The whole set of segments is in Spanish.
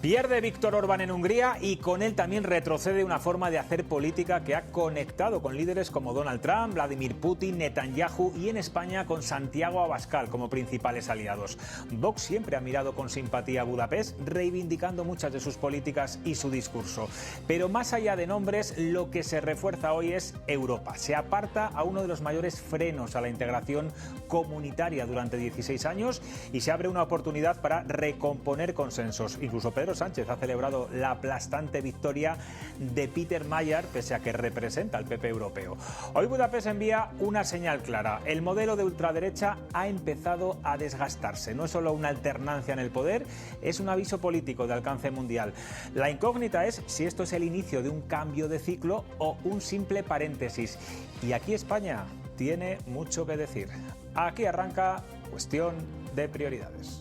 Pierde Víctor Orbán en Hungría y con él también retrocede una forma de hacer política que ha conectado con líderes como Donald Trump, Vladimir Putin, Netanyahu y en España con Santiago Abascal como principales aliados. Vox siempre ha mirado con simpatía a Budapest, reivindicando muchas de sus políticas y su discurso. Pero más allá de nombres, lo que se refuerza hoy es Europa. Se aparta a uno de los mayores frenos a la integración comunitaria durante 16 años y se abre una oportunidad para recomponer consensos. Incluso Pedro Sánchez ha celebrado la aplastante victoria de Peter Mayer, pese a que representa al PP europeo. Hoy Budapest envía una señal clara. El modelo de ultraderecha ha empezado a desgastarse. No es solo una alternancia en el poder, es un aviso político de alcance mundial. La incógnita es si esto es el inicio de un cambio de ciclo o un simple paréntesis. Y aquí España tiene mucho que decir. Aquí arranca Cuestión de Prioridades.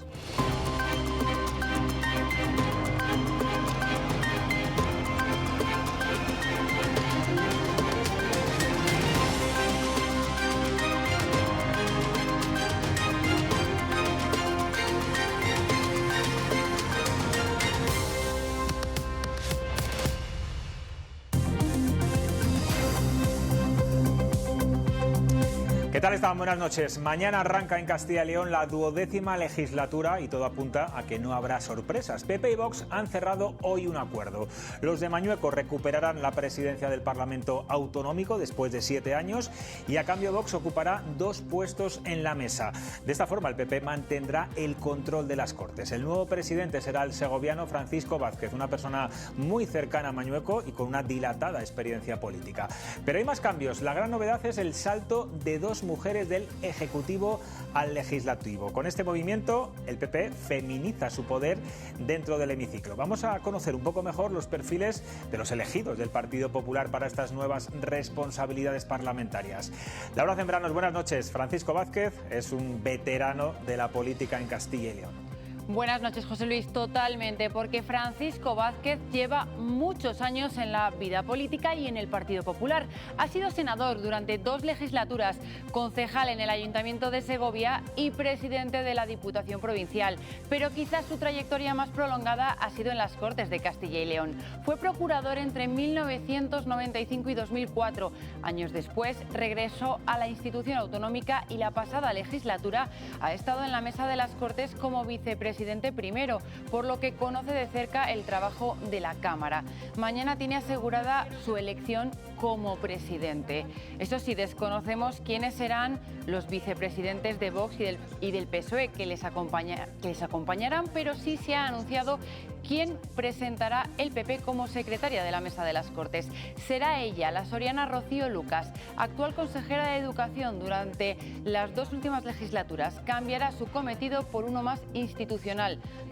¿Qué tal están? Buenas noches. Mañana arranca en Castilla y León la 12ª legislatura y todo apunta a que no habrá sorpresas. PP y Vox han cerrado hoy un acuerdo. Los de Mañueco recuperarán la presidencia del Parlamento Autonómico después de 7 años y a cambio Vox ocupará 2 puestos en la mesa. De esta forma el PP mantendrá el control de las Cortes. El nuevo presidente será el segoviano Francisco Vázquez, una persona muy cercana a Mañueco y con una dilatada experiencia política. Pero hay más cambios. La gran novedad es el salto de 2 mujeres del Ejecutivo al Legislativo. Con este movimiento, el PP feminiza su poder dentro del hemiciclo. Vamos a conocer un poco mejor los perfiles de los elegidos del Partido Popular para estas nuevas responsabilidades parlamentarias. Laura Zembranos, buenas noches. Francisco Vázquez es un veterano de la política en Castilla y León. Buenas noches, José Luis. Totalmente, porque Francisco Vázquez lleva muchos años en la vida política y en el Partido Popular. Ha sido senador durante 2 legislaturas, concejal en el Ayuntamiento de Segovia y presidente de la Diputación Provincial. Pero quizás su trayectoria más prolongada ha sido en las Cortes de Castilla y León. Fue procurador entre 1995 y 2004. Años después regresó a la institución autonómica y la pasada legislatura ha estado en la mesa de las Cortes como vicepresidente primero, por lo que conoce de cerca el trabajo de la Cámara. Mañana tiene asegurada su elección como presidente. Eso sí, desconocemos quiénes serán los vicepresidentes de Vox y del PSOE que les acompañarán, pero sí se ha anunciado quién presentará el PP como secretaria de la Mesa de las Cortes. Será ella, la soriana Rocío Lucas, actual consejera de Educación durante las 2 últimas legislaturas. Cambiará su cometido por uno más institucional.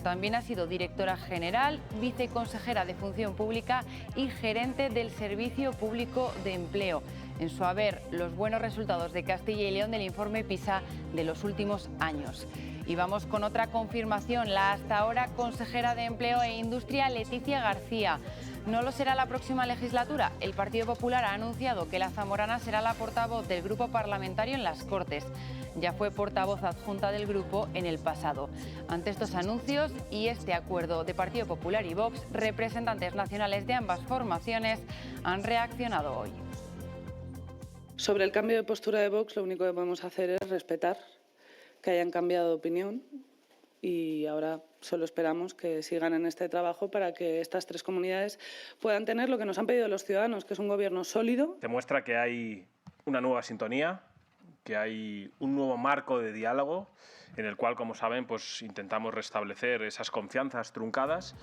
También ha sido directora general, viceconsejera de Función Pública y gerente del Servicio Público de Empleo. En su haber, los buenos resultados de Castilla y León del informe PISA de los últimos años. Y vamos con otra confirmación, la hasta ahora consejera de Empleo e Industria, Leticia García. No lo será la próxima legislatura. El Partido Popular ha anunciado que la zamorana será la portavoz del grupo parlamentario en las Cortes. Ya fue portavoz adjunta del grupo en el pasado. Ante estos anuncios y este acuerdo de Partido Popular y Vox, representantes nacionales de ambas formaciones han reaccionado hoy. Sobre el cambio de postura de Vox, lo único que podemos hacer es respetar que hayan cambiado de opinión y ahora solo esperamos que sigan en este trabajo para que estas 3 comunidades puedan tener lo que nos han pedido los ciudadanos, que es un gobierno sólido. Demuestra que hay una nueva sintonía, que hay un nuevo marco de diálogo en el cual, como saben, pues intentamos restablecer esas confianzas truncadas.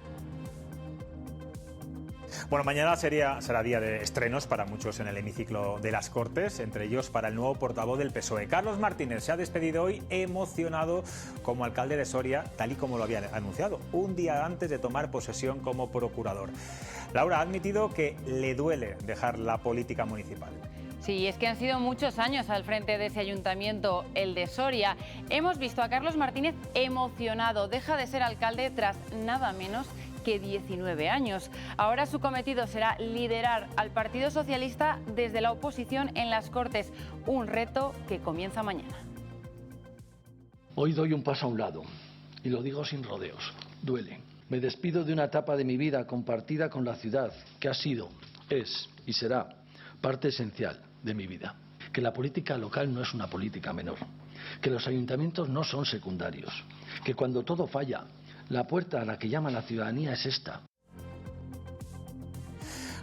Bueno, mañana será día de estrenos para muchos en el hemiciclo de las Cortes, entre ellos para el nuevo portavoz del PSOE. Carlos Martínez se ha despedido hoy emocionado como alcalde de Soria, tal y como lo había anunciado, un día antes de tomar posesión como procurador. Laura ha admitido que le duele dejar la política municipal. Sí, es que han sido muchos años al frente de ese ayuntamiento, el de Soria. Hemos visto a Carlos Martínez emocionado. Deja de ser alcalde tras nada menos que 19 años. Ahora su cometido será liderar al Partido Socialista desde la oposición en las Cortes, un reto que comienza mañana. Hoy doy un paso a un lado y lo digo sin rodeos. Duele. Me despido de una etapa de mi vida compartida con la ciudad, que ha sido, es y será parte esencial de mi vida. Que la política local no es una política menor, que los ayuntamientos no son secundarios, que cuando todo falla, la puerta a la que llama la ciudadanía es esta.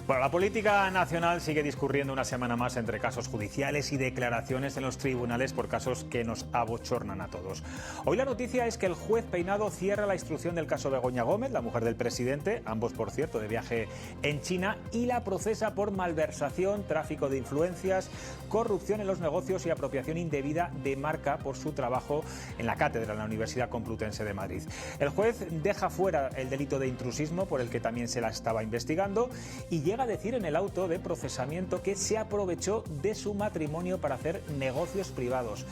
Bueno, la política nacional sigue discurriendo una semana más entre casos judiciales y declaraciones en los tribunales por casos que nos abochornan a todos. Hoy la noticia es que el juez Peinado cierra la instrucción del caso Begoña Gómez, la mujer del presidente, ambos por cierto de viaje en China, y la procesa por malversación, tráfico de influencias, corrupción en los negocios y apropiación indebida de marca por su trabajo en la cátedra en la Universidad Complutense de Madrid. El juez deja fuera el delito de intrusismo, por el que también se la estaba investigando, y llega a decir en el auto de procesamiento que se aprovechó de su matrimonio para hacer negocios privados.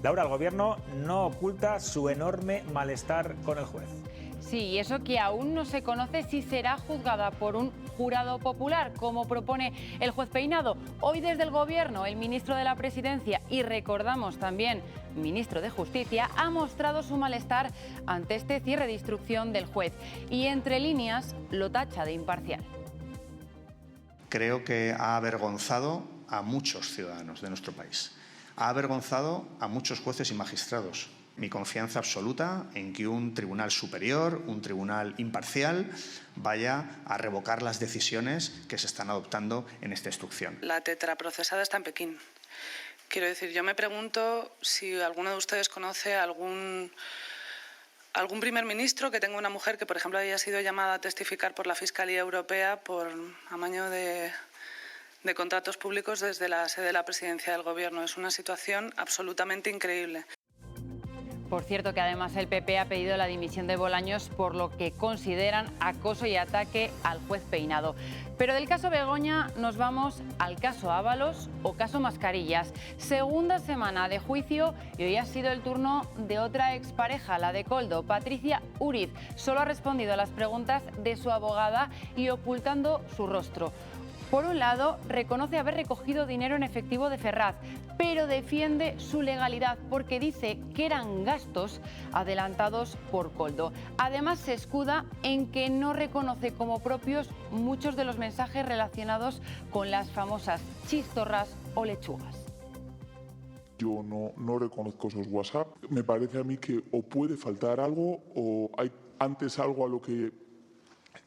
Laura, el Gobierno no oculta su enorme malestar con el juez. Sí, y eso que aún no se conoce si será juzgada por un jurado popular, como propone el juez Peinado. Hoy desde el Gobierno, el ministro de la Presidencia y recordamos también ministro de Justicia ha mostrado su malestar ante este cierre de instrucción del juez y entre líneas lo tacha de imparcial. Creo que ha avergonzado a muchos ciudadanos de nuestro país. Ha avergonzado a muchos jueces y magistrados. Mi confianza absoluta en que un tribunal superior, un tribunal imparcial, vaya a revocar las decisiones que se están adoptando en esta instrucción. La tetraprocesada está en Pekín. Quiero decir, yo me pregunto si alguno de ustedes conoce algún primer ministro que tenga una mujer que, por ejemplo, haya sido llamada a testificar por la Fiscalía Europea por amaño de contratos públicos desde la sede de la Presidencia del Gobierno. Es una situación absolutamente increíble. Por cierto que además el PP ha pedido la dimisión de Bolaños por lo que consideran acoso y ataque al juez Peinado. Pero del caso Begoña nos vamos al caso Ábalos o caso Mascarillas. Segunda semana de juicio y hoy ha sido el turno de otra expareja, la de Koldo, Patricia Úriz. Solo ha respondido a las preguntas de su abogada y ocultando su rostro. Por un lado, reconoce haber recogido dinero en efectivo de Ferraz, pero defiende su legalidad porque dice que eran gastos adelantados por Koldo. Además, se escuda en que no reconoce como propios muchos de los mensajes relacionados con las famosas chistorras o lechugas. Yo no reconozco esos WhatsApp. Me parece a mí que o puede faltar algo o hay antes algo a lo que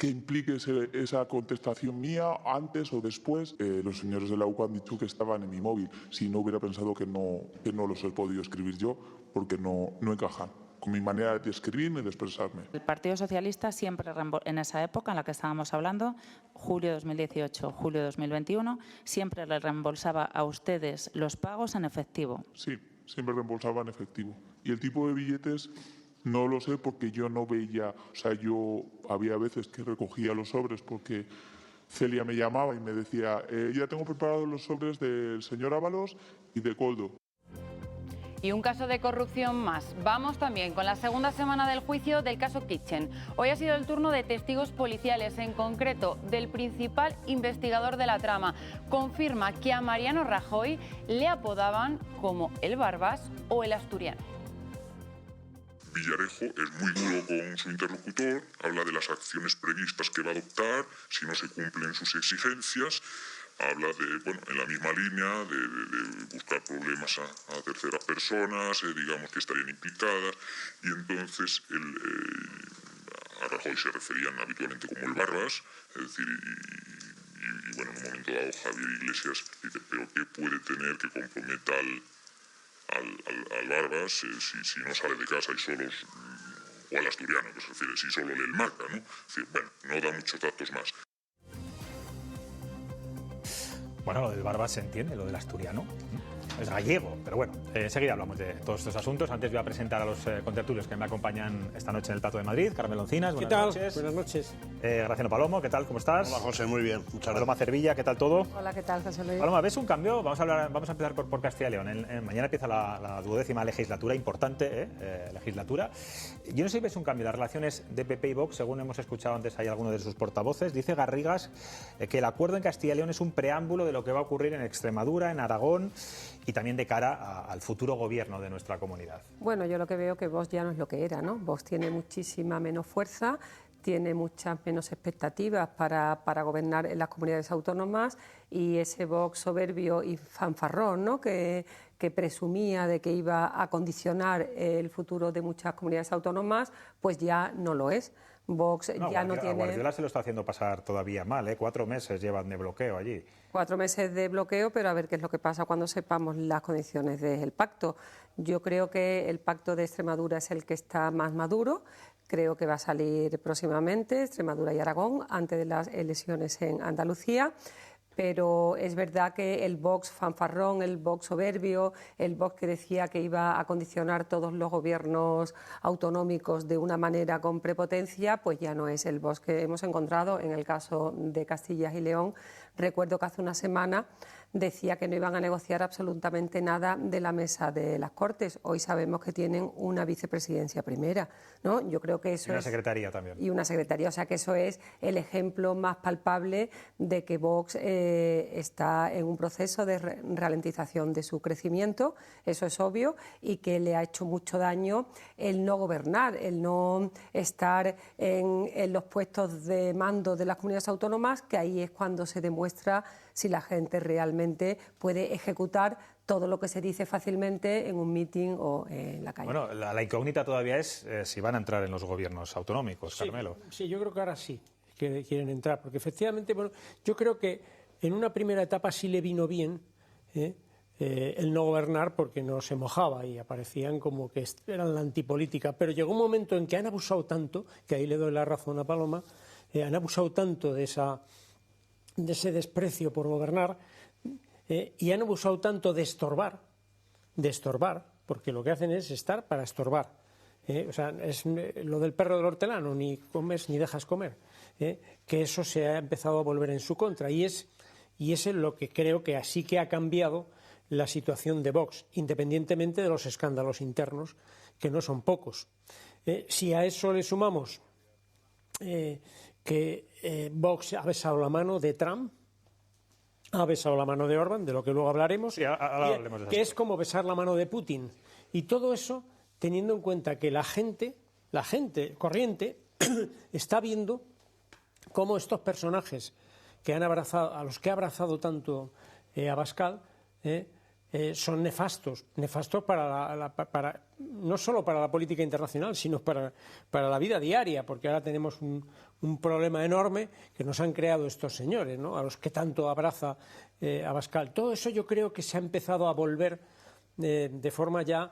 implique esa contestación mía antes o después. Los señores de la UCO han dicho que estaban en mi móvil. Si no hubiera pensado que no los he podido escribir yo porque no encajan con mi manera de escribir ni de expresarme. El Partido Socialista siempre, en esa época en la que estábamos hablando, julio 2018, julio 2021, siempre le reembolsaba a ustedes los pagos en efectivo. Sí, siempre reembolsaba en efectivo. Y el tipo de billetes no lo sé porque yo no veía, o sea, yo había veces que recogía los sobres porque Celia me llamaba y me decía, ya tengo preparados los sobres del señor Ábalos y de Koldo. Y un caso de corrupción más. Vamos también con la segunda semana del juicio del caso Kitchen. Hoy ha sido el turno de testigos policiales, en concreto del principal investigador de la trama. Confirma que a Mariano Rajoy le apodaban como el Barbas o el Asturiano. Villarejo es muy duro con su interlocutor, habla de las acciones previstas que va a adoptar si no se cumplen sus exigencias, habla de, en la misma línea de buscar problemas a terceras personas, digamos que estarían implicadas, y entonces a Rajoy se referían habitualmente como el Barbas, es decir, y en un momento dado Javier Iglesias dice, pero ¿qué puede tener que comprometa al Barbas si no sale de casa y solo, o al Asturiano, que se refiere, si solo lee el Marca, ¿no? Es decir, no da muchos datos más. Bueno, lo del Barbas se entiende, lo del Asturiano. Es gallego, pero bueno, enseguida hablamos de todos estos asuntos. Antes voy a presentar a los contertulios que me acompañan esta noche en el Plato de Madrid. Carmen Oncinas, buenas noches. Buenas noches. Graciano Palomo, ¿qué tal? ¿Cómo estás? Hola, José, muy bien. Muchas gracias. Paloma Cervilla, ¿qué tal todo? Hola, ¿qué tal, José Luis? Paloma, ¿ves un cambio? Vamos a empezar por Castilla y León. Mañana empieza la 12ª legislatura, importante legislatura. Yo no sé si ves un cambio. Las relaciones de PP y Vox, según hemos escuchado antes ahí algunos de sus portavoces, dice Garrigas que el acuerdo en Castilla y León es un preámbulo de lo que va a ocurrir en Extremadura, en Aragón y también de cara al futuro gobierno de nuestra comunidad. Bueno, yo lo que veo que Vox ya no es lo que era, ¿no? Vox tiene muchísima menos fuerza, tiene muchas menos expectativas para gobernar en las comunidades autónomas, y ese Vox soberbio y fanfarrón, ¿no?, que presumía de que iba a condicionar el futuro de muchas comunidades autónomas, pues ya no lo es. Vox ya no tiene... Guardiola se lo está haciendo pasar todavía mal, ¿eh? 4 meses llevan de bloqueo allí. 4 meses de bloqueo, pero a ver qué es lo que pasa cuando sepamos las condiciones del pacto. Yo creo que el pacto de Extremadura es el que está más maduro. Creo que va a salir próximamente Extremadura y Aragón antes de las elecciones en Andalucía. Pero es verdad que el Vox fanfarrón, el Vox soberbio, el Vox que decía que iba a condicionar todos los gobiernos autonómicos de una manera con prepotencia, pues ya no es el Vox que hemos encontrado en el caso de Castilla y León. Recuerdo que hace una semana decía que no iban a negociar absolutamente nada de la mesa de las Cortes. Hoy sabemos que tienen una vicepresidencia primera, ¿no? Yo creo que eso y una secretaría también. Y una secretaría, o sea que eso es el ejemplo más palpable de que Vox está en un proceso de ralentización de su crecimiento, eso es obvio, y que le ha hecho mucho daño el no gobernar, el no estar en los puestos de mando de las comunidades autónomas, que ahí es cuando se demuestra si la gente realmente puede ejecutar todo lo que se dice fácilmente en un mitin o en la calle. Bueno, la incógnita todavía es si van a entrar en los gobiernos autonómicos, Carmelo. Sí, yo creo que ahora sí que quieren entrar, porque efectivamente, bueno, yo creo que en una primera etapa sí le vino bien el no gobernar, porque no se mojaba y aparecían como que eran la antipolítica, pero llegó un momento en que han abusado tanto, que ahí le doy la razón a Paloma, han abusado tanto de ese desprecio por gobernar, y han abusado tanto de estorbar, porque lo que hacen es estar para estorbar. O sea, es lo del perro del hortelano, ni comes ni dejas comer, que eso se ha empezado a volver en su contra, y es lo que creo que así que ha cambiado la situación de Vox, independientemente de los escándalos internos, que no son pocos. Si a eso le sumamos que Vox ha besado la mano de Trump, ha besado la mano de Orbán, de lo que luego hablaremos, sí, hablaremos de que es como besar la mano de Putin. Y todo eso teniendo en cuenta que la gente corriente está viendo cómo estos personajes que han abrazado, a los que ha abrazado tanto Abascal, son nefastos para no solo para la política internacional, sino para la vida diaria, porque ahora tenemos un problema enorme que nos han creado estos señores, ¿no?, a los que tanto abraza Abascal. Todo eso yo creo que se ha empezado a volver de forma ya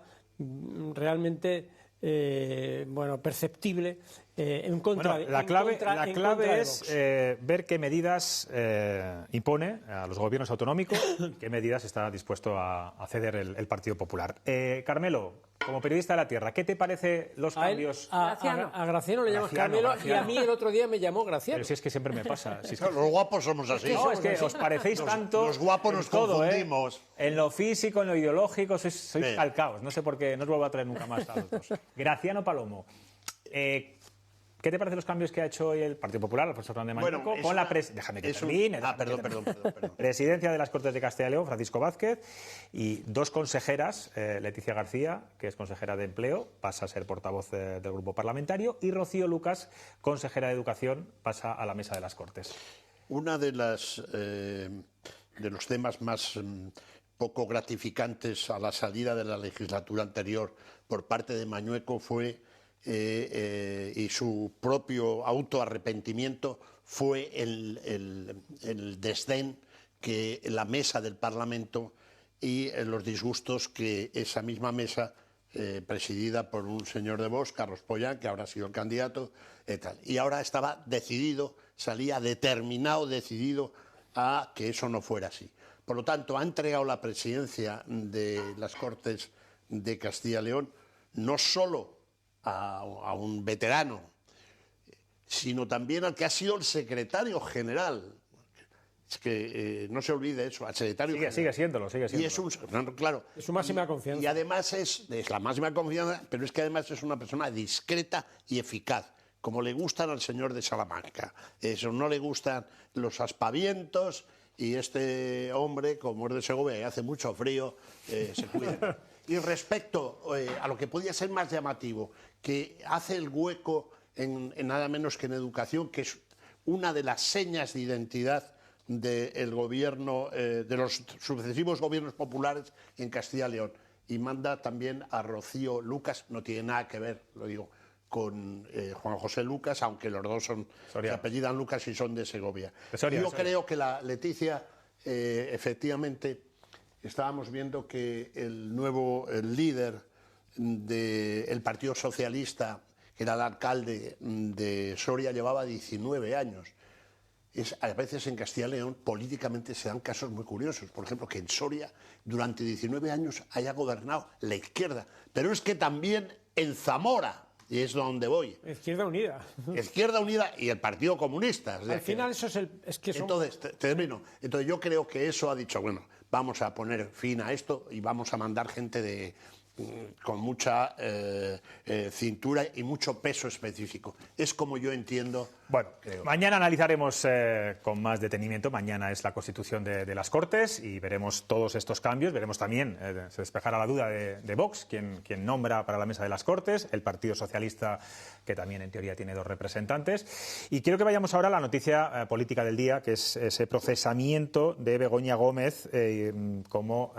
realmente perceptible en contra la clave es ver qué medidas impone a los gobiernos autonómicos y qué medidas está dispuesto a ceder el Partido Popular. Carmelo, como periodista de la tierra, ¿qué te parece los cambios? A Graciano le llamas Carmelo, y a mí el otro día me llamó Graciano. Pero si es que siempre me pasa. Si es que... Los guapos somos así. No, es que os parecéis tanto. Los guapos nos confundimos. En lo físico, en lo ideológico, sois calcaos. No sé por qué, no os vuelvo a traer nunca más a los dos. Graciano Palomo, ¿qué te parecen los cambios que ha hecho hoy el Partido Popular, Alfonso Fernández Mañueco, con la déjame que termine. Perdón. Presidencia de las Cortes de Castilla y León, Francisco Vázquez, y 2 consejeras, Leticia García, que es consejera de Empleo, pasa a ser portavoz del grupo parlamentario, y Rocío Lucas, consejera de Educación, pasa a la mesa de las Cortes. Una de los temas más poco gratificantes a la salida de la legislatura anterior por parte de Mañueco fue y su propio autoarrepentimiento fue el desdén que la mesa del Parlamento y los disgustos que esa misma mesa, presidida por un señor de Vox, Carlos Pollán, que ahora ha sido el candidato, y ahora estaba decidido, salía decidido a que eso no fuera así. Por lo tanto, ha entregado la presidencia de las Cortes de Castilla y León no solo a un veterano, sino también al que ha sido el secretario general. Es que no se olvide eso, al secretario general. Sigue siéndolo. Y es claro. Es su máxima confianza. Y además es la máxima confianza, pero es que además es una persona discreta y eficaz, como le gustan al señor de Salamanca. Eso, no le gustan los aspavientos, y este hombre, como es de Segovia y hace mucho frío, se cuida. Y respecto a lo que podía ser más llamativo, que hace el hueco en nada menos que en educación, que es una de las señas de identidad del gobierno, de los sucesivos gobiernos populares en Castilla y León. Y manda también a Rocío Lucas, no tiene nada que ver, lo digo, con Juan José Lucas, aunque los dos se apellidan Lucas y son de Segovia. Yo creo que la Leticia, efectivamente, estábamos viendo que el líder del Partido Socialista, que era el alcalde de Soria, llevaba 19 años. A veces en Castilla y León políticamente se dan casos muy curiosos. Por ejemplo, que en Soria durante 19 años haya gobernado la izquierda. Pero es que también en Zamora, y es donde voy. Izquierda Unida. Izquierda Unida y el Partido Comunista. Al final eso es que son... Entonces, termino. Entonces yo creo que eso ha dicho, bueno, vamos a poner fin a esto y vamos a mandar gente con mucha cintura y mucho peso específico. Es como yo entiendo. Bueno, mañana analizaremos con más detenimiento. Mañana es la constitución de las Cortes y veremos todos estos cambios. Veremos también, se despejará la duda de Vox, quien nombra para la mesa de las Cortes, el Partido Socialista, que también en teoría tiene 2 representantes. Y quiero que vayamos ahora a la noticia política del día, que es ese procesamiento de Begoña Gómez como...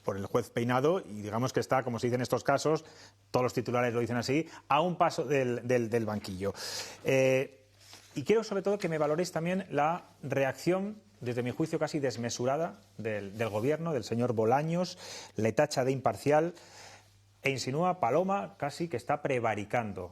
por el juez Peinado, y digamos que está, como se dice en estos casos, todos los titulares lo dicen así, a un paso del banquillo. Y quiero sobre todo que me valoréis también la reacción, desde mi juicio casi desmesurada, del gobierno, del señor Bolaños. Le tacha de imparcial e insinúa, Paloma, casi que está prevaricando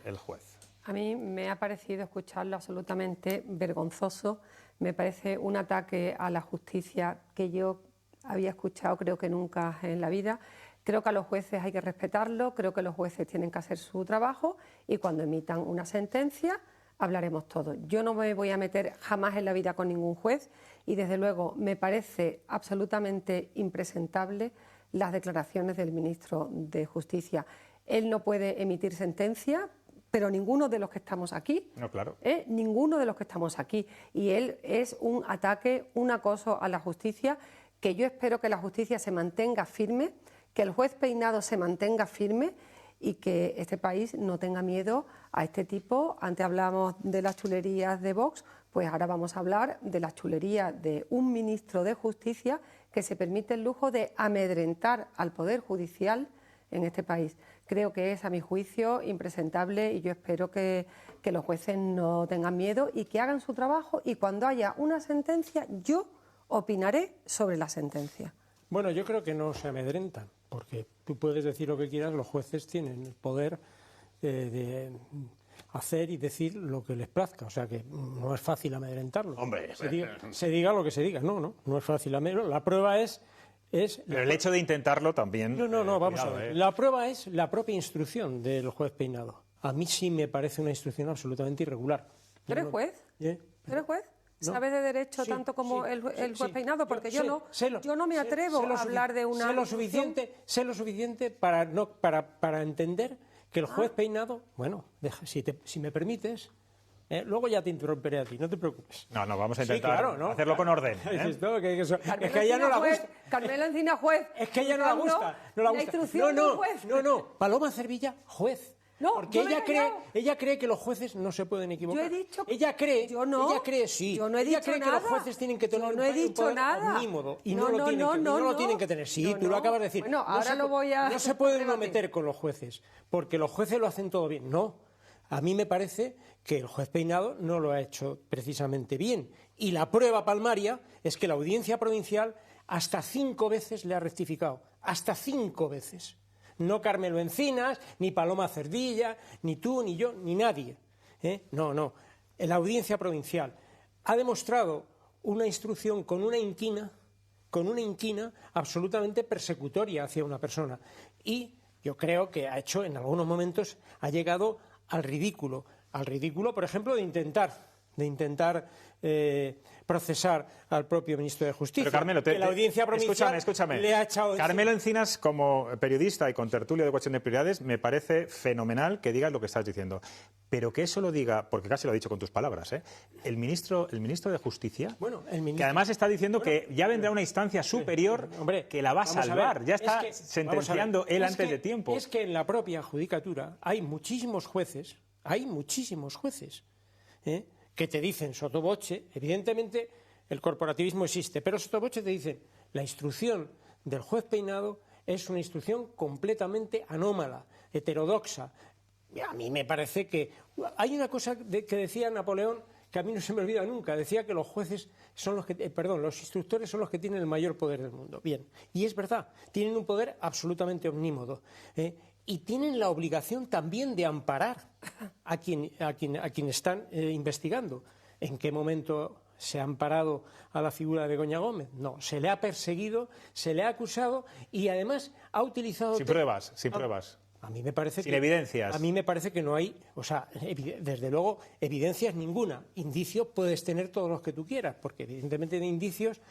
el juez. A mí me ha parecido escucharlo absolutamente vergonzoso. Me parece un ataque a la justicia que yo había escuchado creo que nunca en la vida. Creo que a los jueces hay que respetarlo, creo que los jueces tienen que hacer su trabajo y cuando emitan una sentencia hablaremos todos. Yo no me voy a meter jamás en la vida con ningún juez y desde luego me parece absolutamente impresentable las declaraciones del ministro de Justicia. Él no puede emitir sentencia, pero ninguno de los que estamos aquí, no, claro. Ninguno de los que estamos aquí. Y él es un ataque, un acoso a la justicia, que yo espero que la justicia se mantenga firme, que el juez Peinado se mantenga firme y que este país no tenga miedo a este tipo. Antes hablamos de las chulerías de Vox, pues ahora vamos a hablar de las chulerías de un ministro de Justicia que se permite el lujo de amedrentar al Poder Judicial en este país. Creo que es, a mi juicio, impresentable y yo espero que los jueces no tengan miedo y que hagan su trabajo y cuando haya una sentencia yo opinaré sobre la sentencia. Bueno, yo creo que no se amedrentan, porque tú puedes decir lo que quieras, los jueces tienen el poder de hacer y decir lo que les plazca, o sea que no es fácil amedrentarlo. Hombre, se diga lo que se diga, no es fácil amedrentarlo. La prueba es pero el hecho de intentarlo también... No, vamos a ver. La prueba es la propia instrucción del juez Peinado. A mí sí me parece una instrucción absolutamente irregular. ¿Tú eres juez? ¿Tú eres juez? ¿Sabes de derecho tanto como el juez Peinado? Porque yo no me atrevo a hablar de una... Sé lo suficiente para entender que el juez Peinado... Bueno, si me permites... luego ya te interromperé a ti, no te preocupes. No, vamos a intentar hacerlo con orden. Es que a ella no la gusta. Carmela Encina, juez. Es que a ella no la gusta. La instrucción del juez. No. Paloma Cervilla, juez. No, porque ella cree que los jueces no se pueden equivocar. Yo he dicho que ella cree, yo no. Ella cree, sí. Yo no he dicho ella cree nada. que los jueces tienen que tener yo no he dicho un poder nada. omnímodo y no lo tienen que tener. Sí, tú lo acabas de decir. Bueno, ahora lo voy a... No se puede uno meter con los jueces, porque los jueces lo hacen todo bien. No. A mí me parece que el juez Peinado no lo ha hecho precisamente bien. Y la prueba palmaria es que la Audiencia Provincial hasta 5 veces le ha rectificado. Hasta 5 veces. No Carmelo Encinas, ni Paloma Cervilla, ni tú, ni yo, ni nadie. No. La Audiencia Provincial ha demostrado una instrucción con una inquina absolutamente persecutoria hacia una persona. Y yo creo que ha hecho, en algunos momentos, ha llegado al ridículo, por ejemplo, de intentar procesar al propio ministro de Justicia. Pero Carmelo, la Audiencia Provincial escúchame. le ha echado... Carmelo Encinas, como periodista y contertulio de Cuestión de Prioridades, me parece fenomenal que digas lo que estás diciendo. pero que eso lo diga, porque casi lo ha dicho con tus palabras, el ministro de Justicia, que además está diciendo que ya vendrá una instancia superior que la va a salvar, ya está sentenciando él antes de tiempo. Es que en la propia judicatura hay muchísimos jueces, que te dicen sotto voce, evidentemente el corporativismo existe, pero sotto voce te dicen la instrucción del juez Peinado es una instrucción completamente anómala, heterodoxa. A mí me parece que hay una cosa que decía Napoleón que a mí no se me olvida nunca. Decía que los jueces son los que, los instructores son los que tienen el mayor poder del mundo. Bien, y es verdad, tienen un poder absolutamente omnímodo. Y tienen la obligación también de amparar a quien están investigando. ¿En qué momento se ha amparado a la figura de Begoña Gómez? No, se le ha perseguido, se le ha acusado y además ha utilizado... Sin pruebas. A mí me parece sin evidencias. A mí me parece que no hay, desde luego, evidencias ninguna. Indicios puedes tener todos los que tú quieras, porque evidentemente de indicios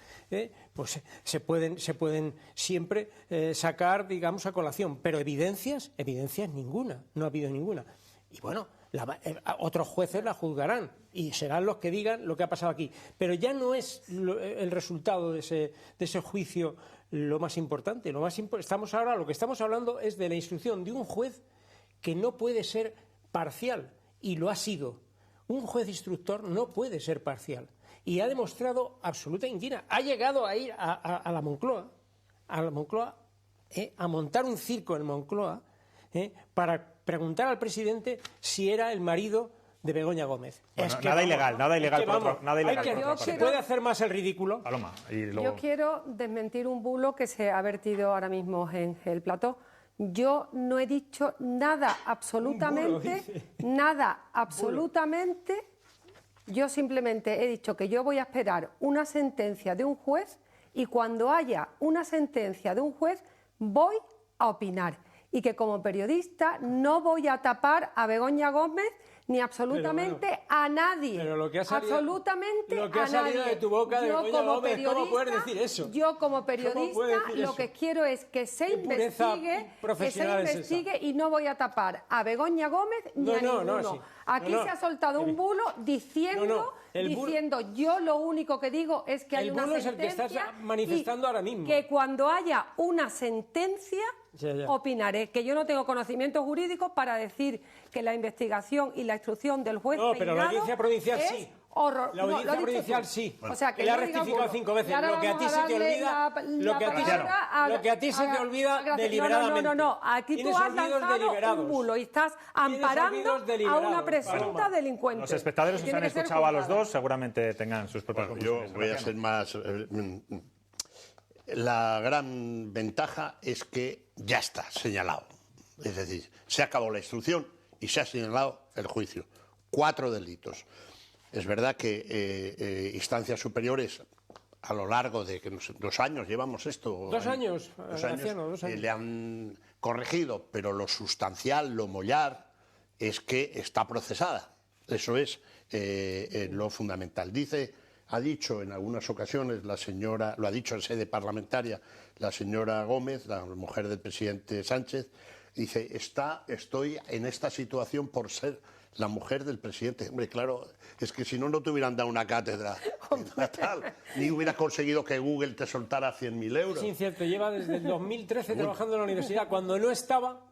pues se pueden siempre sacar, digamos, a colación. Pero evidencias ninguna, no ha habido ninguna. Y bueno, otros jueces la juzgarán y serán los que digan lo que ha pasado aquí. Pero ya no es el resultado de ese juicio lo más importante. Lo que estamos hablando es de la instrucción de un juez que no puede ser parcial, y lo ha sido. Un juez instructor no puede ser parcial y ha demostrado absoluta inquina. Ha llegado a ir a la Moncloa, a montar un circo en Moncloa para preguntar al presidente si era el marido de Begoña Gómez. Bueno, nada ilegal. ¿Se puede hacer más el ridículo? Paloma, Yo quiero desmentir un bulo que se ha vertido ahora mismo en el plató. Yo no he dicho nada, absolutamente. Yo simplemente he dicho que yo voy a esperar una sentencia de un juez y cuando haya una sentencia de un juez voy a opinar. Y que como periodista no voy a tapar a Begoña Gómez ni absolutamente a nadie. Pero lo que ha salido, absolutamente lo que ha salido a nadie. de tu boca de Begoña Gómez, ¿cómo puedes decir eso? Yo como periodista lo que quiero es que se investigue y no voy a tapar a Begoña Gómez ni a ninguno. Aquí se ha soltado un bulo diciendo yo lo único que digo es que hay una sentencia. El bulo es el que estás manifestando ahora mismo. Que cuando haya una sentencia opinaré, que yo no tengo conocimientos jurídicos para decir que la investigación y la instrucción del juez Peinado pero la audiencia provincial sí. Horror. La audiencia provincial sí. O sea, que le ha rectificado 5 veces. Lo que a ti se te olvida, lo que a ti se te olvida deliberadamente. No. Aquí tú has lanzado un bulo y estás amparando a una presunta delincuente. Los espectadores os han escuchado a los dos, seguramente tengan sus propias conclusiones. Yo voy a ser más... La gran ventaja es que ya está señalado. Es decir, se acabó la instrucción y se ha señalado el juicio. 4 delitos. Es verdad que instancias superiores, a lo largo de 2 años llevamos esto. 2 años, le han corregido, pero lo sustancial, lo mollar, es que está procesada. Eso es lo fundamental. Ha dicho en algunas ocasiones la señora, lo ha dicho en sede parlamentaria la señora Gómez, la mujer del presidente Sánchez, dice, estoy en esta situación por ser la mujer del presidente. Hombre, claro, es que si no, no te hubieran dado una cátedra ni hubiera conseguido que Google te soltara 100.000 euros. Es incierto, lleva desde el 2013 trabajando en la universidad, cuando no estaba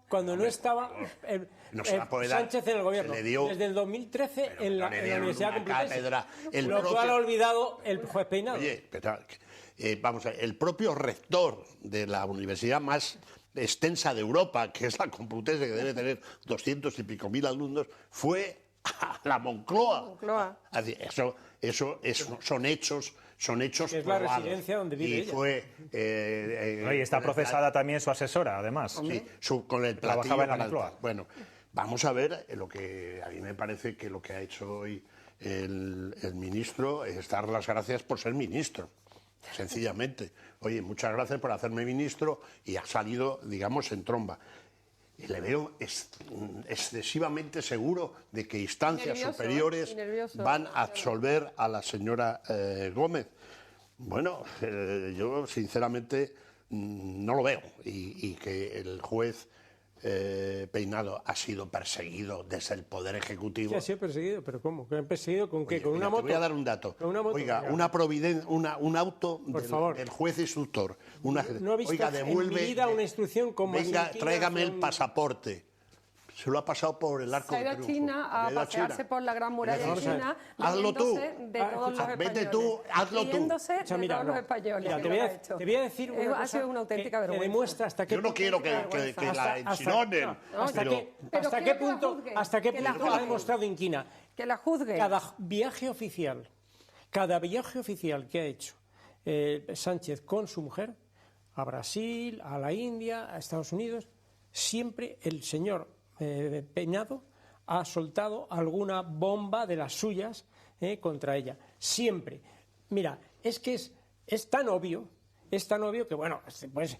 Sánchez en el gobierno. Desde el 2013 en la Universidad Complutense, lo cual ha olvidado el juez Peinado. Oye, vamos a ver, el propio rector de la universidad más extensa de Europa, que es la Complutense, que debe tener 200 y pico mil alumnos, fue a la Moncloa. Eso son hechos probados. Es la residencia donde vive ella. Y está procesada también su asesora, además. Sí, con el trabajaba en la Moncloa. Bueno, vamos a ver lo que a mí me parece que lo que ha hecho hoy el ministro es dar las gracias por ser ministro. Sencillamente. Oye, muchas gracias por hacerme ministro, y ha salido, digamos, en tromba. Y le veo excesivamente seguro de que instancias superiores van a absolver a la señora Gómez. Bueno, yo sinceramente no lo veo, y que el juez Peinado ha sido perseguido desde el Poder Ejecutivo. ¿Qué ha sido perseguido? ¿Pero cómo? ¿Que han perseguido con qué? Oye, ¿Con una moto? Te voy a dar un dato. ¿Con una moto? Oiga, un auto del juez instructor. No he visto en mi vida una instrucción con más venga, inquina tráigame hacia el pasaporte. Se lo ha pasado por el Arco Se ha de ido a Triunfo. China a pasearse por la Gran Muralla de China, Hazlo tú. riéndose de todos los españoles. Vete tú, hazlo tú. Riéndose de mira, todos los españoles. Mira, te voy a decir una cosa ha sido una auténtica que vergüenza. demuestra hasta qué Yo no quiero que la enchinonen. ¿Hasta qué punto ha demostrado inquina? Que la juzgue. Cada viaje oficial que ha hecho Sánchez con su mujer, a Brasil, a la India, a Estados Unidos, siempre el señor Peinado ha soltado alguna bomba de las suyas contra ella. Siempre. Mira, es que es tan obvio que, bueno, se puede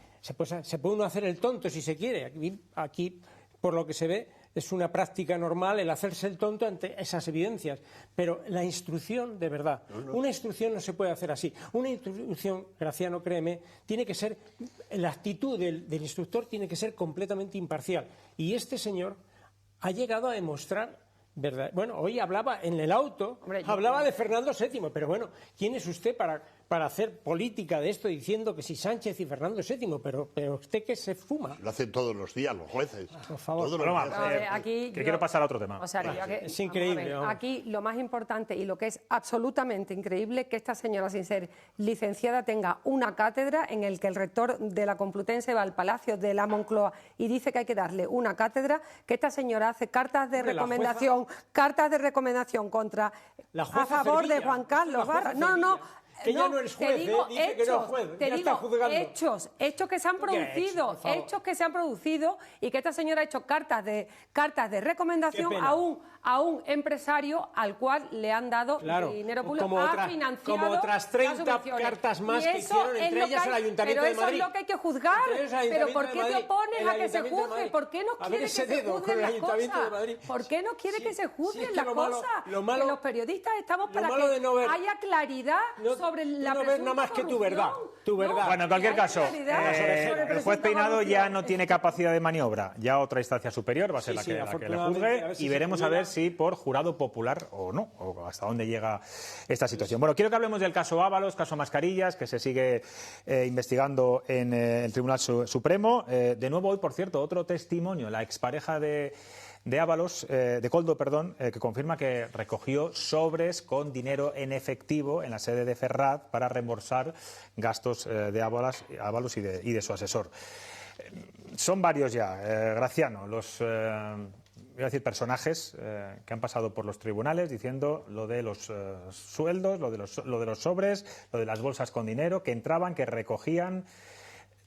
uno hacer el tonto si se quiere. Aquí, por lo que se ve, es una práctica normal el hacerse el tonto ante esas evidencias. Pero la instrucción, de verdad, una instrucción no se puede hacer así. Una instrucción, Graciano, créeme, tiene que ser, la actitud del instructor tiene que ser completamente imparcial. Y este señor ha llegado a demostrar, ¿verdad? Bueno, hoy hablaba en el auto, hablaba de Fernando VII, pero bueno, ¿quién es usted para hacer política de esto diciendo que si Sánchez y Fernando VII, pero usted que se fuma? Lo hacen todos los días los jueces. Por favor. Todos los días. Quiero pasar a otro tema. O sea, es increíble. Aquí lo más importante y lo que es absolutamente increíble que esta señora, sin ser licenciada, tenga una cátedra en el que el rector de la Complutense va al Palacio de la Moncloa y dice que hay que darle una cátedra, que esta señora hace cartas de recomendación contra a favor de Juan Carlos Barra. No. Que ya no eres juez, dice que no es juez, ya está juzgando. Hechos que se han producido, hechos que se han producido y que esta señora ha hecho cartas de recomendación a un empresario al cual le han dado dinero público como otras 30 cartas más que hicieron, entre ellas el Ayuntamiento de Madrid. Pero eso es lo que hay que juzgar. ¿Pero por qué te opones a que se juzgue? ¿Por qué no quieres que se juzguen las cosas? ¿Por qué no quiere que se juzguen las cosas? Que los periodistas estamos para que haya claridad sobre la no ver nada más que tu verdad. Bueno, en cualquier caso, el juez Peinado ya no tiene capacidad de maniobra. Ya otra instancia superior va a ser la que le juzgue y veremos a ver si por jurado popular o no, o hasta dónde llega esta situación. Bueno, quiero que hablemos del caso Ábalos, caso Mascarillas, que se sigue investigando en el Tribunal Supremo. De nuevo hoy, por cierto, otro testimonio, la expareja de Ábalos, de Koldo, perdón, que confirma que recogió sobres con dinero en efectivo en la sede de Ferraz para reembolsar gastos de Ábalos y de su asesor. Son varios ya, Graciano, los voy a decir personajes que han pasado por los tribunales diciendo lo de los sueldos, lo de los sobres, lo de las bolsas con dinero que entraban, que recogían.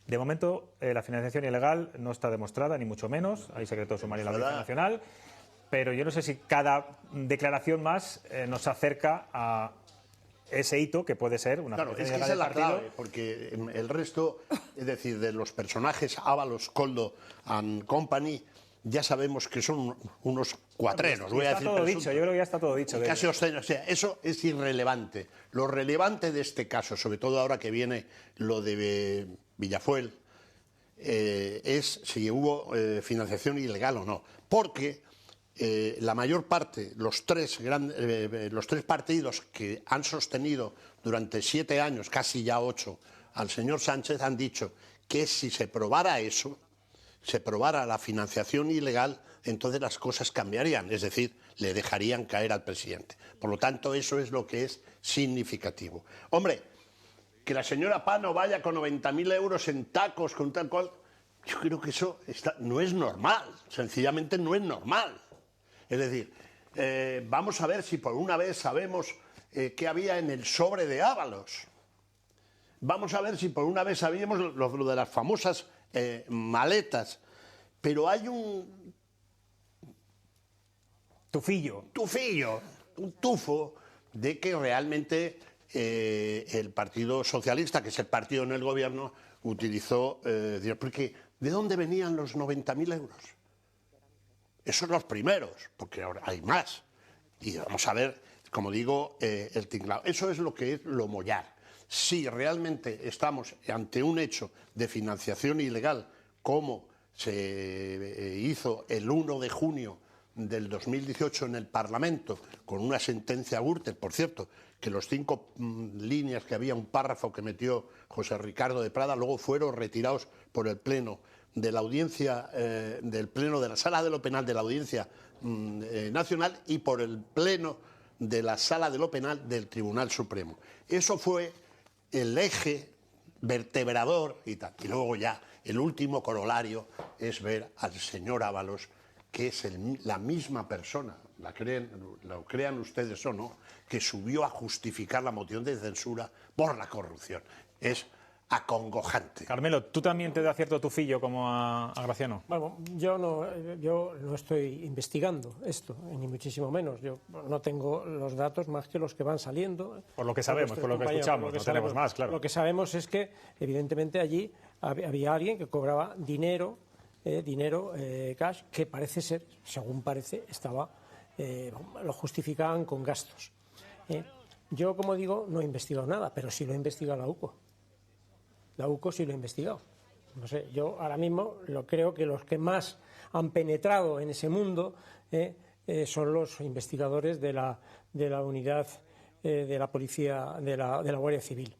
De momento, la financiación ilegal no está demostrada, ni mucho menos. Hay secreto sumario en la Audiencia Nacional. Pero yo no sé si cada declaración más nos acerca a ese hito que puede ser una financiación ilegal del partido. Clave, porque el resto, es decir, de los personajes Ábalos, Koldo and Company, ya sabemos que son unos cuatreros. Voy a decir todo dicho, yo creo que ya está todo dicho. Casi obsceno, o sea, eso es irrelevante. Lo relevante de este caso, sobre todo ahora que viene lo de Villafuel, es si hubo financiación ilegal o no. Porque la mayor parte, los tres partidos que han sostenido durante 7 años, casi ya 8, al señor Sánchez, han dicho que si se probara eso, se probara la financiación ilegal, entonces las cosas cambiarían, es decir, le dejarían caer al presidente. Por lo tanto, eso es lo que es significativo. Hombre, que la señora Pano vaya con 90.000 euros en tacos, con tal cual, yo creo que eso no es normal, sencillamente no es normal. Es decir, vamos a ver si por una vez sabemos qué había en el sobre de Ábalos. Vamos a ver si por una vez sabíamos lo de las famosas maletas. Pero hay un tufillo, un tufo de que realmente el Partido Socialista, que es el partido en el gobierno, utilizó... porque ¿de dónde venían los 90.000 euros? Esos son los primeros, porque ahora hay más. Y vamos a ver, como digo, el tinglado. Eso es lo que es lo mollar. Si realmente estamos ante un hecho de financiación ilegal, como se hizo el 1 de junio del 2018 en el Parlamento, con una sentencia Gürtel, por cierto, que los 5 líneas que había, un párrafo que metió José Ricardo de Prada, luego fueron retirados por el Pleno de la Audiencia, del Pleno de la Sala de lo Penal de la Audiencia Nacional y por el Pleno de la Sala de lo Penal del Tribunal Supremo. Eso fue el eje vertebrador y tal. Y luego ya el último corolario es ver al señor Ábalos, que es la misma persona, lo crean ustedes o no, que subió a justificar la moción de censura por la corrupción. Es acongojante. Carmelo, ¿tú también te da cierto tufillo como a Graciano? Bueno, yo no estoy investigando esto, ni muchísimo menos. Yo no tengo los datos más que los que van saliendo. Por lo que sabemos, por lo que escuchamos, no tenemos más, claro. Lo que sabemos es que, evidentemente, allí había alguien que cobraba dinero cash, que parece ser, según parece, lo justificaban con gastos. Yo, como digo, no he investigado nada, pero sí lo ha investigado la UCO. La UCO sí lo ha investigado. No sé, yo ahora mismo creo que los que más han penetrado en ese mundo son los investigadores de la unidad de la policía, de la Guardia Civil.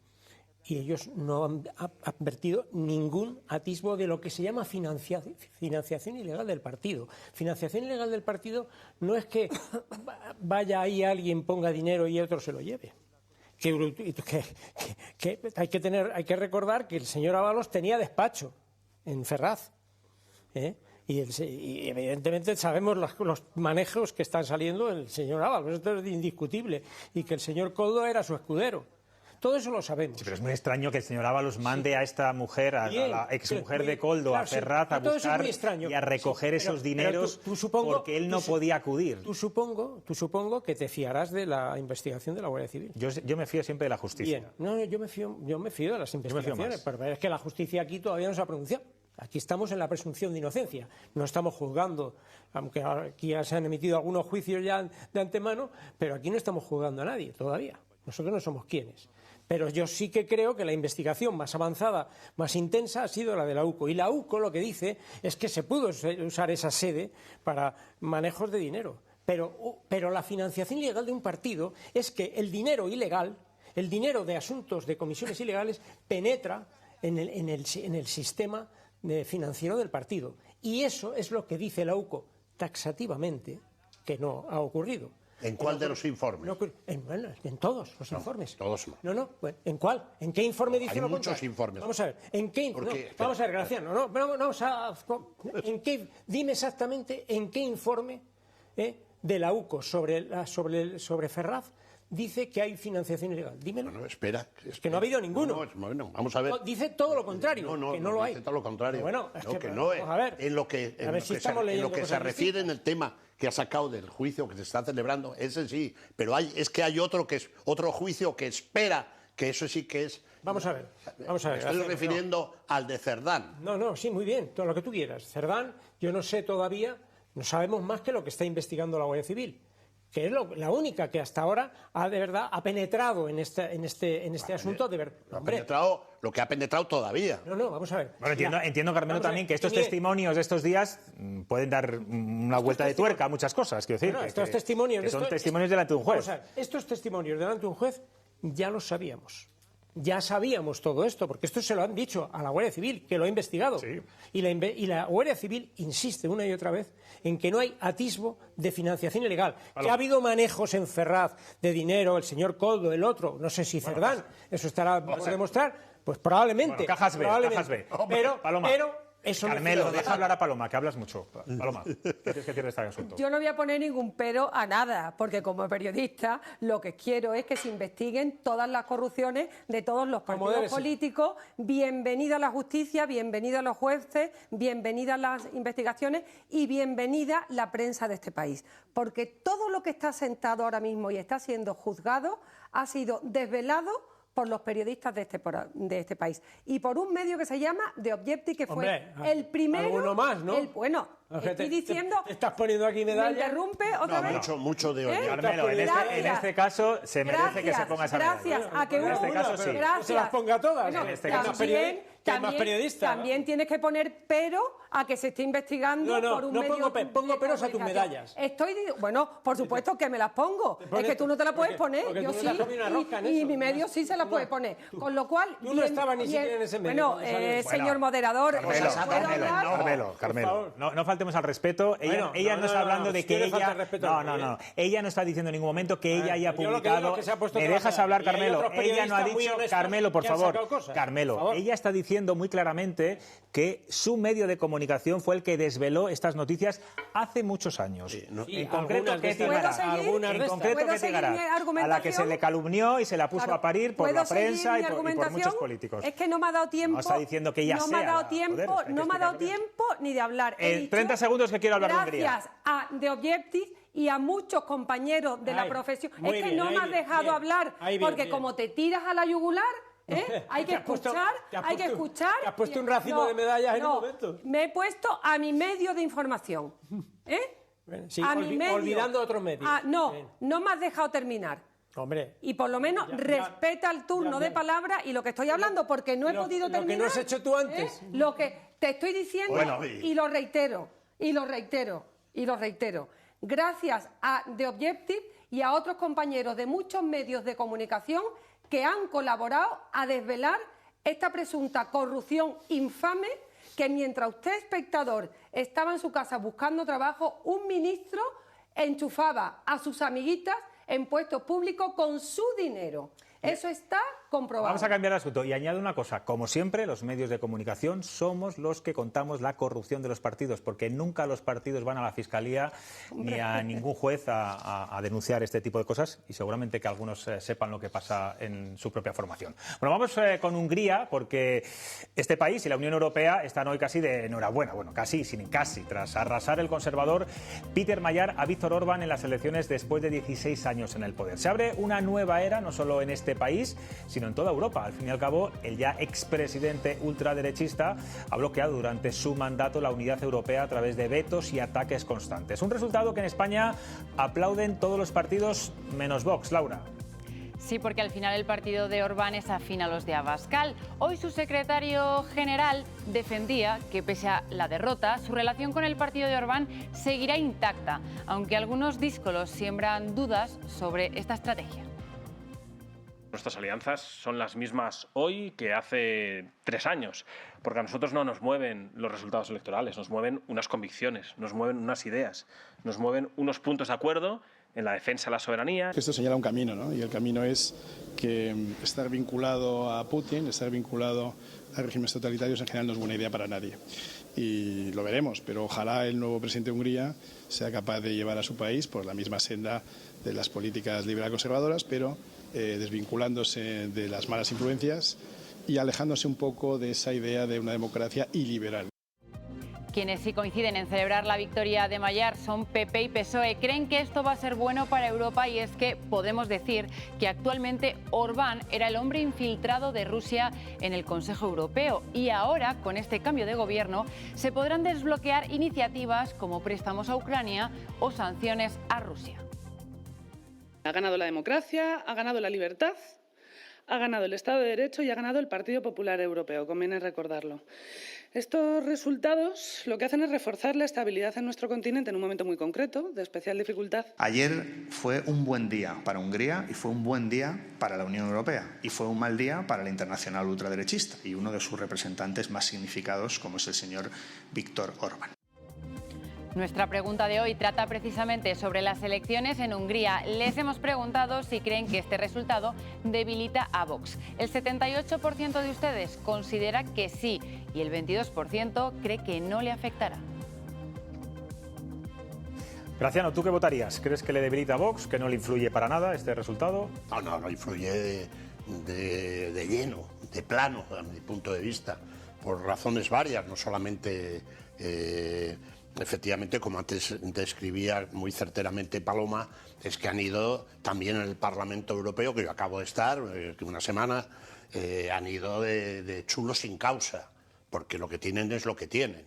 Y ellos no han advertido ningún atisbo de lo que se llama financiación ilegal del partido. Financiación ilegal del partido no es que vaya ahí alguien, ponga dinero y otro se lo lleve. Que hay que recordar que el señor Ábalos tenía despacho en Ferraz. Y evidentemente sabemos los manejos que están saliendo del señor Ábalos, esto es indiscutible. Y que el señor Koldo era su escudero. Todo eso lo sabemos. Sí, pero es muy extraño que el señor Ábalos mande a esta mujer, a la exmujer de Koldo, a Ferraz, a buscar y a recoger esos dineros porque él no podía acudir. Tú supongo que te fiarás de la investigación de la Guardia Civil. Yo me fío siempre de la justicia. Bien. No, yo me fío de las investigaciones, pero es que la justicia aquí todavía no se ha pronunciado. Aquí estamos en la presunción de inocencia, no estamos juzgando, aunque aquí ya se han emitido algunos juicios ya de antemano, pero aquí no estamos juzgando a nadie todavía. Nosotros no somos quienes. Pero yo sí que creo que la investigación más avanzada, más intensa, ha sido la de la UCO. Y la UCO lo que dice es que se pudo usar esa sede para manejos de dinero. Pero la financiación ilegal de un partido es que el dinero ilegal, el dinero de asuntos de comisiones ilegales, penetra en el sistema financiero del partido. Y eso es lo que dice la UCO taxativamente, que no ha ocurrido. ¿En cuál de los informes? En todos los informes. Todos no. No, bueno, ¿en cuál? ¿En qué informe dice lo contrario? Hay muchos informes. Vamos a ver, ¿en qué? Vamos a ver, Graciano, dime exactamente en qué informe de la UCO sobre Ferraz dice que hay financiación ilegal. Dímelo. No, espera. Es que no ha habido ninguno. Bueno, vamos a ver. Dice todo lo contrario, que no lo hay. Dice todo lo contrario. Bueno, vamos a ver. En lo que se refiere en el tema que ha sacado del juicio que se está celebrando, ese sí, pero es que hay otro juicio que espera, que eso sí que es... Vamos a ver. Estoy refiriendo al de Cerdán. No, sí, muy bien, todo lo que tú quieras. Cerdán, yo no sé todavía, no sabemos más que lo que está investigando la Guardia Civil, que es la única que hasta ahora ha penetrado en este asunto de verdad. Ha penetrado lo que ha penetrado todavía. No, vamos a ver. Bueno, entiendo, Carmelo, también que estos testimonios de estos días pueden dar una vuelta de tuerca a muchas cosas. Quiero decir, estos testimonios son testimonios delante de un juez. Vamos a ver, estos testimonios delante de un juez ya los sabíamos. Ya sabíamos todo esto, porque esto se lo han dicho a la Guardia Civil, que lo ha investigado. Sí. Y la Guardia Civil insiste una y otra vez en que no hay atisbo de financiación ilegal. Que ha habido manejos en Ferraz de dinero, el señor Koldo, el otro, no sé si Cerdán, eso estará por demostrar, pues probablemente. Bueno, cajas B. Pero eso Carmelo, deja hablar a Paloma, que hablas mucho. Paloma, ¿qué tienes que decir de este asunto? Yo no voy a poner ningún pero a nada, porque como periodista lo que quiero es que se investiguen todas las corrupciones de todos los partidos políticos. Bienvenida a la justicia, bienvenida a los jueces, bienvenida a las investigaciones y bienvenida la prensa de este país. Porque todo lo que está sentado ahora mismo y está siendo juzgado ha sido desvelado por los periodistas de este país y por un medio que se llama The Objective, que fue el primero. Alguno más, ¿no? Bueno, Estoy diciendo... Te estás poniendo aquí medallas. ¿Me interrumpe otra vez? Mucho de oír. Carmelo, en este caso se merece que se ponga esa medalla. Gracias a que en este caso sí. Se las ponga todas. En este caso caso hay más periodistas. También tienes que poner pero a que se esté investigando por un medio... pongo peros a tus medallas. Bueno, por supuesto que me las pongo. Es que tú no te las puedes poner. Yo sí. Y mi medio sí se las puede poner. Con lo cual... Tú no estabas ni siquiera en ese medio. Bueno, señor moderador... Carmelo, no faltemos al respeto. Ella no está hablando de que ella... No. Ella no está diciendo en ningún momento que ella haya publicado... ¿Me dejas hablar, Carmelo? Ella no ha dicho... Carmelo, por favor. Carmelo, ella está diciendo muy claramente que su medio de comunicación fue el que desveló estas noticias hace muchos años. En concreto, ¿qué Tigara? A la que se le calumnió y se la puso a parir por la prensa y por muchos políticos. Es que no me ha dado tiempo. No está diciendo que ella sea. No me ha dado tiempo ni de hablar. 30 segundos que quiero hablar de Hungría. Gracias a The Objective y a muchos compañeros de la profesión. Es que no me has dejado hablar porque como te tiras a la yugular... Hay que escuchar, hay que escuchar. Te has puesto un racimo de medallas en un momento. Me he puesto a mi medio de información. Sí, olvidando otros medios. No me has dejado terminar. Hombre. Y por lo menos respeta el turno de palabra y lo que estoy hablando, porque no he podido terminar. Lo que no has hecho tú antes. Lo que te estoy diciendo y lo reitero, y lo reitero, y lo reitero. Gracias a The Objective y a otros compañeros de muchos medios de comunicación que han colaborado a desvelar esta presunta corrupción infame que mientras usted, espectador, estaba en su casa buscando trabajo, un ministro enchufaba a sus amiguitas en puestos públicos con su dinero. Eso está comprobado. Vamos a cambiar de asunto y añado una cosa. Como siempre, los medios de comunicación somos los que contamos la corrupción de los partidos, porque nunca los partidos van a la Fiscalía ni a ningún juez a denunciar este tipo de cosas y seguramente que algunos sepan lo que pasa en su propia formación. Bueno, vamos con Hungría, porque este país y la Unión Europea están hoy casi de enhorabuena. Bueno, casi, tras arrasar el conservador Peter Magyar a Viktor Orbán en las elecciones después de 16 años en el poder. Se abre una nueva era, no solo en este país, sino en toda Europa. Al fin y al cabo, el ya expresidente ultraderechista ha bloqueado durante su mandato la unidad europea a través de vetos y ataques constantes. Un resultado que en España aplauden todos los partidos menos Vox. Laura. Sí, porque al final el partido de Orbán es afín a los de Abascal. Hoy su secretario general defendía que pese a la derrota, su relación con el partido de Orbán seguirá intacta, aunque algunos díscolos siembran dudas sobre esta estrategia. Nuestras alianzas son las mismas hoy que hace 3 años, porque a nosotros no nos mueven los resultados electorales, nos mueven unas convicciones, nos mueven unas ideas, nos mueven unos puntos de acuerdo en la defensa de la soberanía. Esto señala un camino, ¿no? Y el camino es que estar vinculado a Putin, estar vinculado a regímenes totalitarios en general no es buena idea para nadie. Y lo veremos, pero ojalá el nuevo presidente de Hungría sea capaz de llevar a su país por la misma senda de las políticas liberal conservadoras, pero desvinculándose de las malas influencias y alejándose un poco de esa idea de una democracia iliberal. Quienes sí coinciden en celebrar la victoria de Magyar son PP y PSOE. Creen que esto va a ser bueno para Europa y es que podemos decir que actualmente Orbán era el hombre infiltrado de Rusia en el Consejo Europeo y ahora, con este cambio de gobierno, se podrán desbloquear iniciativas como préstamos a Ucrania o sanciones a Rusia. Ha ganado la democracia, ha ganado la libertad, ha ganado el Estado de Derecho y ha ganado el Partido Popular Europeo, conviene recordarlo. Estos resultados lo que hacen es reforzar la estabilidad en nuestro continente en un momento muy concreto, de especial dificultad. Ayer fue un buen día para Hungría y fue un buen día para la Unión Europea y fue un mal día para la internacional ultraderechista y uno de sus representantes más significados, como es el señor Viktor Orbán. Nuestra pregunta de hoy trata precisamente sobre las elecciones en Hungría. Les hemos preguntado si creen que este resultado debilita a Vox. El 78% de ustedes considera que sí y el 22% cree que no le afectará. Graciano, ¿tú qué votarías? ¿Crees que le debilita a Vox, que no le influye para nada este resultado? No influye de lleno, de plano, a mi punto de vista, por razones varias, no solamente... Efectivamente, como antes describía muy certeramente Paloma, es que han ido también en el Parlamento Europeo, que yo acabo de estar, una semana, han ido de chulos sin causa, porque lo que tienen es lo que tienen.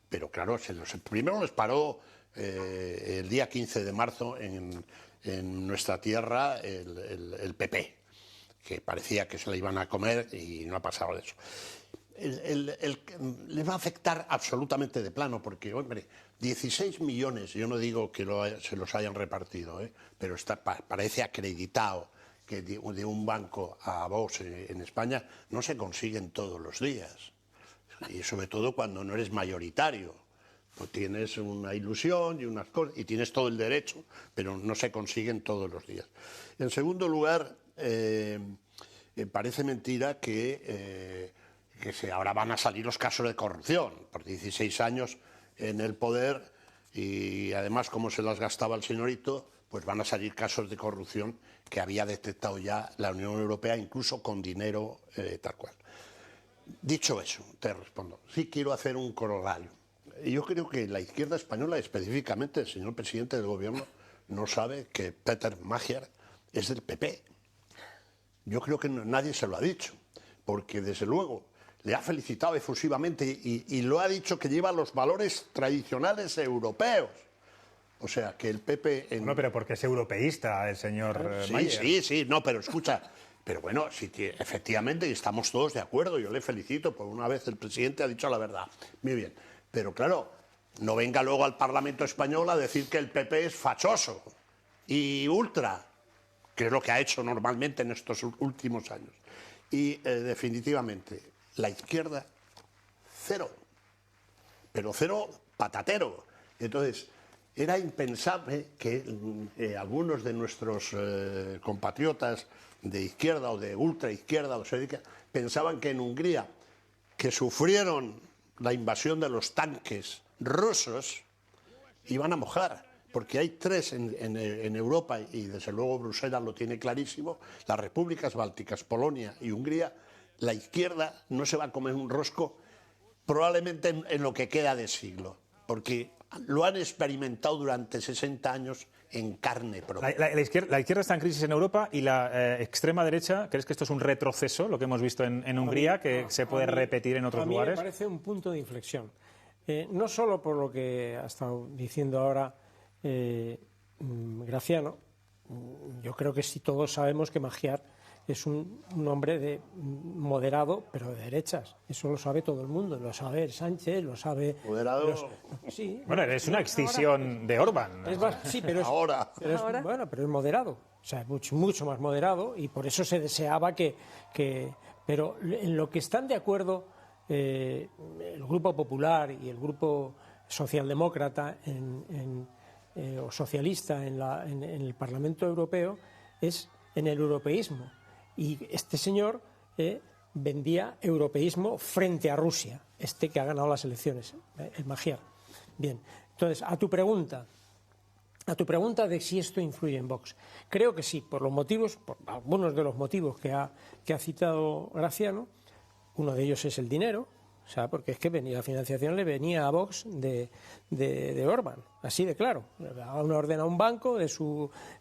pero claro, primero les paró el día 15 de marzo en nuestra tierra el PP, que parecía que se la iban a comer y no ha pasado de eso. Les va a afectar absolutamente de plano, porque, hombre, 16 millones, yo no digo que se los hayan repartido, pero parece acreditado que de un banco a Vox en España no se consiguen todos los días, y sobre todo cuando no eres mayoritario. Pues tienes una ilusión y unas cosas, y tienes todo el derecho, pero no se consiguen todos los días. En segundo lugar, parece mentira que ahora van a salir los casos de corrupción, por 16 años en el poder, y además como se las gastaba el señorito, pues van a salir casos de corrupción que había detectado ya la Unión Europea, incluso con dinero tal cual. Dicho eso, te respondo, sí quiero hacer un corolario. Yo creo que la izquierda española, específicamente el señor presidente del gobierno, no sabe que Peter Magyar es del PP. Yo creo que nadie se lo ha dicho, porque desde luego le ha felicitado efusivamente y lo ha dicho que lleva los valores tradicionales europeos. O sea, que el PP... No, pero porque es europeísta el señor Magyar. Sí, no, pero escucha... Pero bueno, sí, efectivamente, estamos todos de acuerdo, yo le felicito, por una vez el presidente ha dicho la verdad. Muy bien, pero claro, no venga luego al Parlamento español a decir que el PP es fachoso y ultra, que es lo que ha hecho normalmente en estos últimos años. Y definitivamente, la izquierda, cero, pero cero patatero. Entonces, era impensable que algunos de nuestros compatriotas de izquierda o de ultraizquierda pensaban que en Hungría, que sufrieron la invasión de los tanques rusos, iban a mojar, porque hay tres en Europa, y desde luego Bruselas lo tiene clarísimo, las repúblicas bálticas, Polonia y Hungría, la izquierda no se va a comer un rosco probablemente en lo que queda de siglo, porque lo han experimentado durante 60 años en carne propia. La izquierda está en crisis en Europa y la extrema derecha, ¿crees que esto es un retroceso, lo que hemos visto en Hungría, que se puede repetir en otros lugares? A mí me parece un punto de inflexión. No solo por lo que ha estado diciendo ahora Graciano, yo creo que sí todos sabemos que Magyar es un hombre moderado, pero de derechas. Eso lo sabe todo el mundo. Lo sabe Sánchez, lo sabe... Moderado... Sí. Bueno, es una excisión de Orbán. Sí, pero pero es moderado. O sea, es mucho más moderado, y por eso se deseaba que... Pero en lo que están de acuerdo el Grupo Popular y el Grupo Socialdemócrata o socialista en el Parlamento Europeo es en el europeísmo. Y este señor vendía europeísmo frente a Rusia, que ha ganado las elecciones, el Magyar. Bien, entonces, a tu pregunta de si esto influye en Vox, creo que sí, por algunos de los motivos que ha citado Graciano. Uno de ellos es el dinero, o sea, porque es que la financiación le venía a Vox de Orbán, así de claro. Le daba una orden a un banco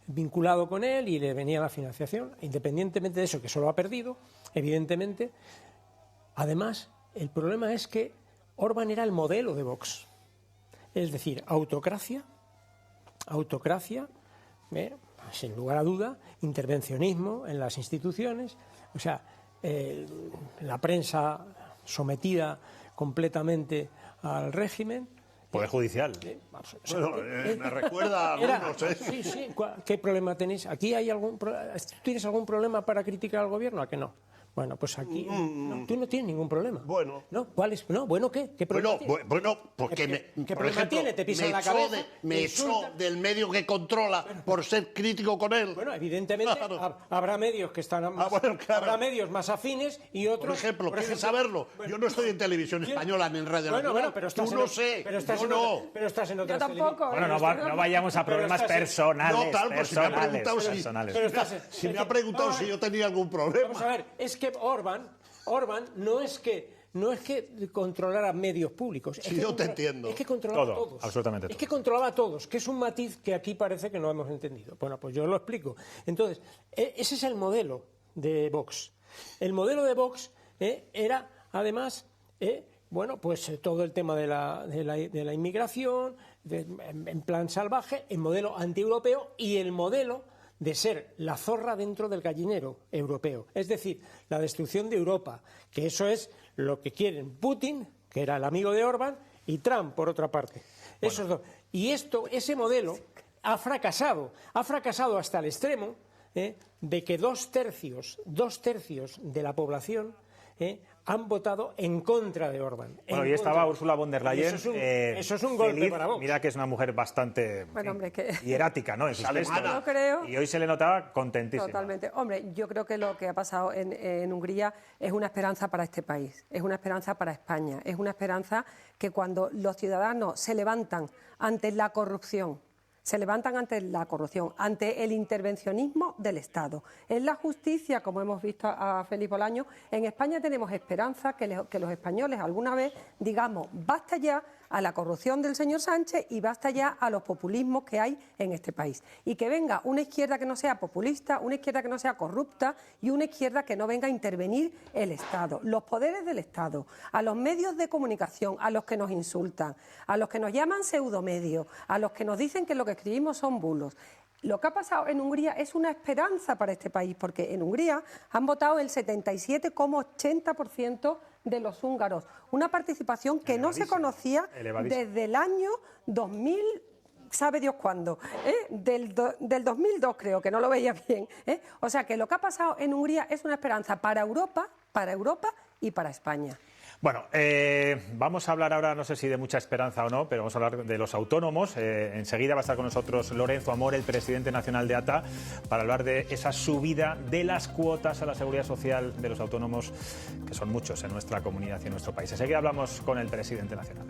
vinculado con él y le venía la financiación, independientemente de eso, que eso lo ha perdido, evidentemente. Además, el problema es que Orbán era el modelo de Vox, es decir, autocracia, sin lugar a duda, intervencionismo en las instituciones, o sea, la prensa sometida completamente al régimen. Poder judicial. Me recuerda a algunos. Sí. ¿Qué problema tenéis? ¿Aquí hay ¿Tienes algún problema para criticar al gobierno? ¿A que no? Bueno, pues aquí tú no tienes ningún problema. Bueno. ¿No? ¿Cuál es? No, bueno, ¿qué? ¿Qué problema tiene? Bueno, porque ¿Qué problema tiene? ¿Te pisan la cabeza? Me echó del medio que controla por ser crítico con él. Bueno, evidentemente habrá medios que están habrá medios más afines y otros... Por ejemplo, ¿quieres saberlo? Yo no estoy en Televisión Española ni en Radio Nacional. Pero estás pero estás en otras tampoco. Bueno, no vayamos a problemas personales. No, tal, pues si me ha preguntado si yo tenía algún problema. Vamos a ver, es que Orbán no es que controlara medios públicos. Yo te entiendo. Es que controlaba a todos. Absolutamente todo. Es que controlaba a todos, que es un matiz que aquí parece que no hemos entendido. Bueno, pues yo lo explico. Entonces, ese es el modelo de Vox. El modelo de Vox era, además, bueno, pues todo el tema de la inmigración, en plan salvaje, el modelo antieuropeo y el modelo de ser la zorra dentro del gallinero europeo. Es decir, la destrucción de Europa, que eso es lo que quieren Putin, que era el amigo de Orbán, y Trump, por otra parte. Bueno. Esos dos. Y ese modelo ha fracasado hasta el extremo de que dos tercios de la población han votado en contra de Orbán. Bueno, y estaba Ursula von der Leyen. Eso es un golpe feliz. para Vox. Mira que es una mujer bastante hierática, ¿no? En sus gestos. Yo creo, y hoy se le notaba contentísima. Totalmente. Hombre, yo creo que lo que ha pasado en Hungría es una esperanza para este país, es una esperanza para España, es una esperanza que cuando los ciudadanos se levantan ante la corrupción, ante el intervencionismo del Estado. En la justicia, como hemos visto a Félix Bolaño, en España tenemos esperanza que los españoles alguna vez digamos basta ya a la corrupción del señor Sánchez y basta ya a los populismos que hay en este país. Y que venga una izquierda que no sea populista, una izquierda que no sea corrupta y una izquierda que no venga a intervenir el Estado, los poderes del Estado, a los medios de comunicación, a los que nos insultan, a los que nos llaman pseudomedios, a los que nos dicen que lo que escribimos son bulos. Lo que ha pasado en Hungría es una esperanza para este país, porque en Hungría han votado el 77,80% de los húngaros. Una participación que no se conocía desde el año 2000, sabe Dios cuándo, del 2002 creo, que no lo veía bien. O sea que lo que ha pasado en Hungría es una esperanza para Europa y para España. Bueno, vamos a hablar ahora, no sé si de mucha esperanza o no, pero vamos a hablar de los autónomos. Enseguida va a estar con nosotros Lorenzo Amor, el presidente nacional de ATA, para hablar de esa subida de las cuotas a la seguridad social de los autónomos, que son muchos en nuestra comunidad y en nuestro país. Enseguida hablamos con el presidente nacional.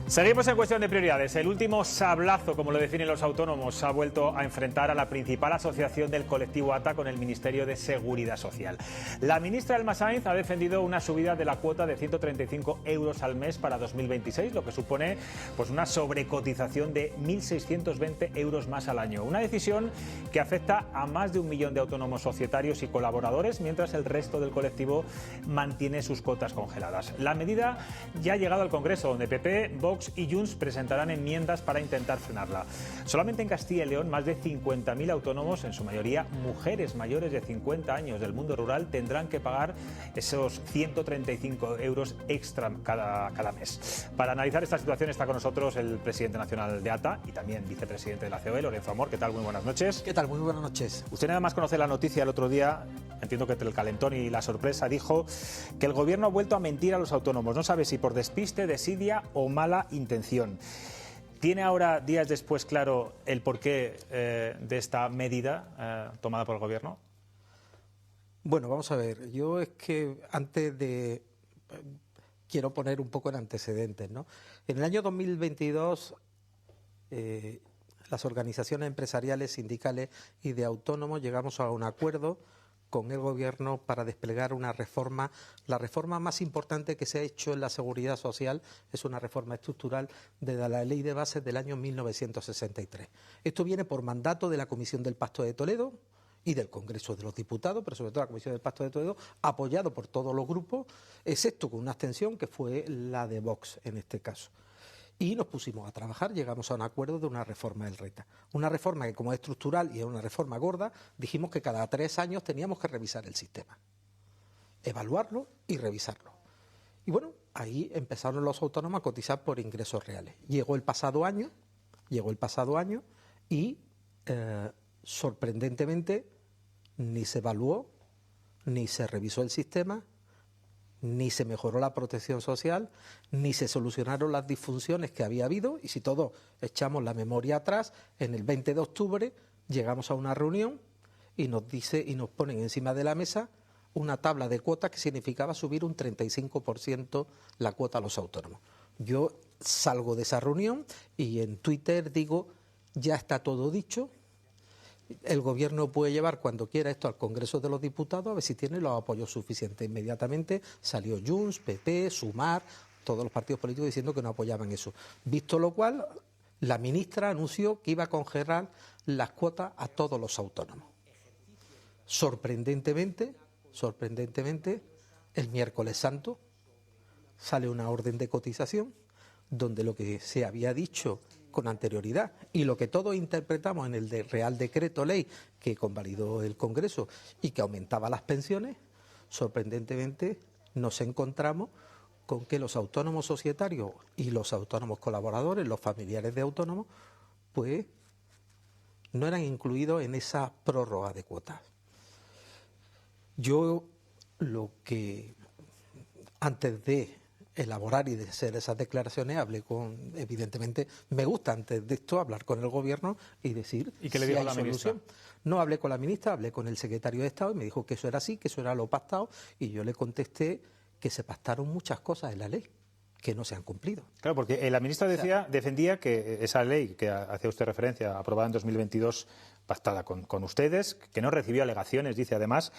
Seguimos en cuestión de prioridades. El último sablazo, como lo definen los autónomos, ha vuelto a enfrentar a la principal asociación del colectivo ATA con el Ministerio de Seguridad Social. La ministra Elma Sainz ha defendido una subida de la cuota de 135 euros al mes para 2026, lo que supone pues una sobrecotización de 1.620 euros más al año. Una decisión que afecta a más de 1 millón de autónomos societarios y colaboradores, mientras el resto del colectivo mantiene sus cuotas congeladas. La medida ya ha llegado al Congreso, donde PP, Vox y Junts presentarán enmiendas para intentar frenarla. Solamente en Castilla y León, más de 50.000 autónomos, en su mayoría mujeres mayores de 50 años del mundo rural, tendrán que pagar esos 135 euros extra cada mes. Para analizar esta situación está con nosotros el presidente nacional de ATA y también vicepresidente de la COE, Lorenzo Amor. ¿Qué tal? Muy buenas noches. ¿Qué tal? Muy buenas noches. Usted nada más conocer la noticia el otro día, entiendo que entre el calentón y la sorpresa, dijo que el gobierno ha vuelto a mentir a los autónomos. No sabe si por despiste, desidia o mala intención. ¿Tiene ahora, días después, claro el porqué de esta medida tomada por el gobierno? Bueno, vamos a ver. Yo es que antes de... quiero poner un poco en antecedentes, ¿no? En el año 2022 las organizaciones empresariales, sindicales y de autónomos llegamos a un acuerdo con el Gobierno para desplegar una reforma. La reforma más importante que se ha hecho en la seguridad social es una reforma estructural de la Ley de Bases del año 1963. Esto viene por mandato de la Comisión del Pacto de Toledo y del Congreso de los Diputados, pero sobre todo la Comisión del Pacto de Toledo, apoyado por todos los grupos, excepto con una abstención que fue la de Vox en este caso. Y nos pusimos a trabajar, llegamos a un acuerdo de una reforma del RETA. Una reforma que, como es estructural y es una reforma gorda, dijimos que cada 3 años teníamos que revisar el sistema, evaluarlo y revisarlo. Y bueno, ahí empezaron los autónomos a cotizar por ingresos reales. Llegó el pasado año y sorprendentemente ni se evaluó, ni se revisó el sistema, ni se mejoró la protección social, ni se solucionaron las disfunciones que había habido. Y si todos echamos la memoria atrás, en el 20 de octubre llegamos a una reunión y nos ponen encima de la mesa una tabla de cuotas que significaba subir un 35% la cuota a los autónomos. Yo salgo de esa reunión y en Twitter digo, ya está todo dicho. El Gobierno puede llevar cuando quiera esto al Congreso de los Diputados a ver si tiene los apoyos suficientes. Inmediatamente salió Junts, PP, Sumar, todos los partidos políticos diciendo que no apoyaban eso. Visto lo cual, la ministra anunció que iba a congelar las cuotas a todos los autónomos. Sorprendentemente, el miércoles santo sale una orden de cotización donde lo que se había dicho con anterioridad y lo que todos interpretamos en el Real Decreto Ley que convalidó el Congreso y que aumentaba las pensiones, sorprendentemente nos encontramos con que los autónomos societarios y los autónomos colaboradores, los familiares de autónomos, pues no eran incluidos en esa prórroga de cuotas. Yo lo que antes de elaborar y de hacer esas declaraciones evidentemente me gusta antes de esto hablar con el gobierno y decir ¿Y qué le si dijo hay la ministra? solución. No hablé con la ministra, hablé con el secretario de Estado y me dijo que eso era así, que eso era lo pactado, y yo le contesté que se pactaron muchas cosas en la ley que no se han cumplido. Claro, porque la ministra defendía que esa ley que hacía usted referencia, aprobada en 2022, pactada con ustedes, que no recibió alegaciones, dice además,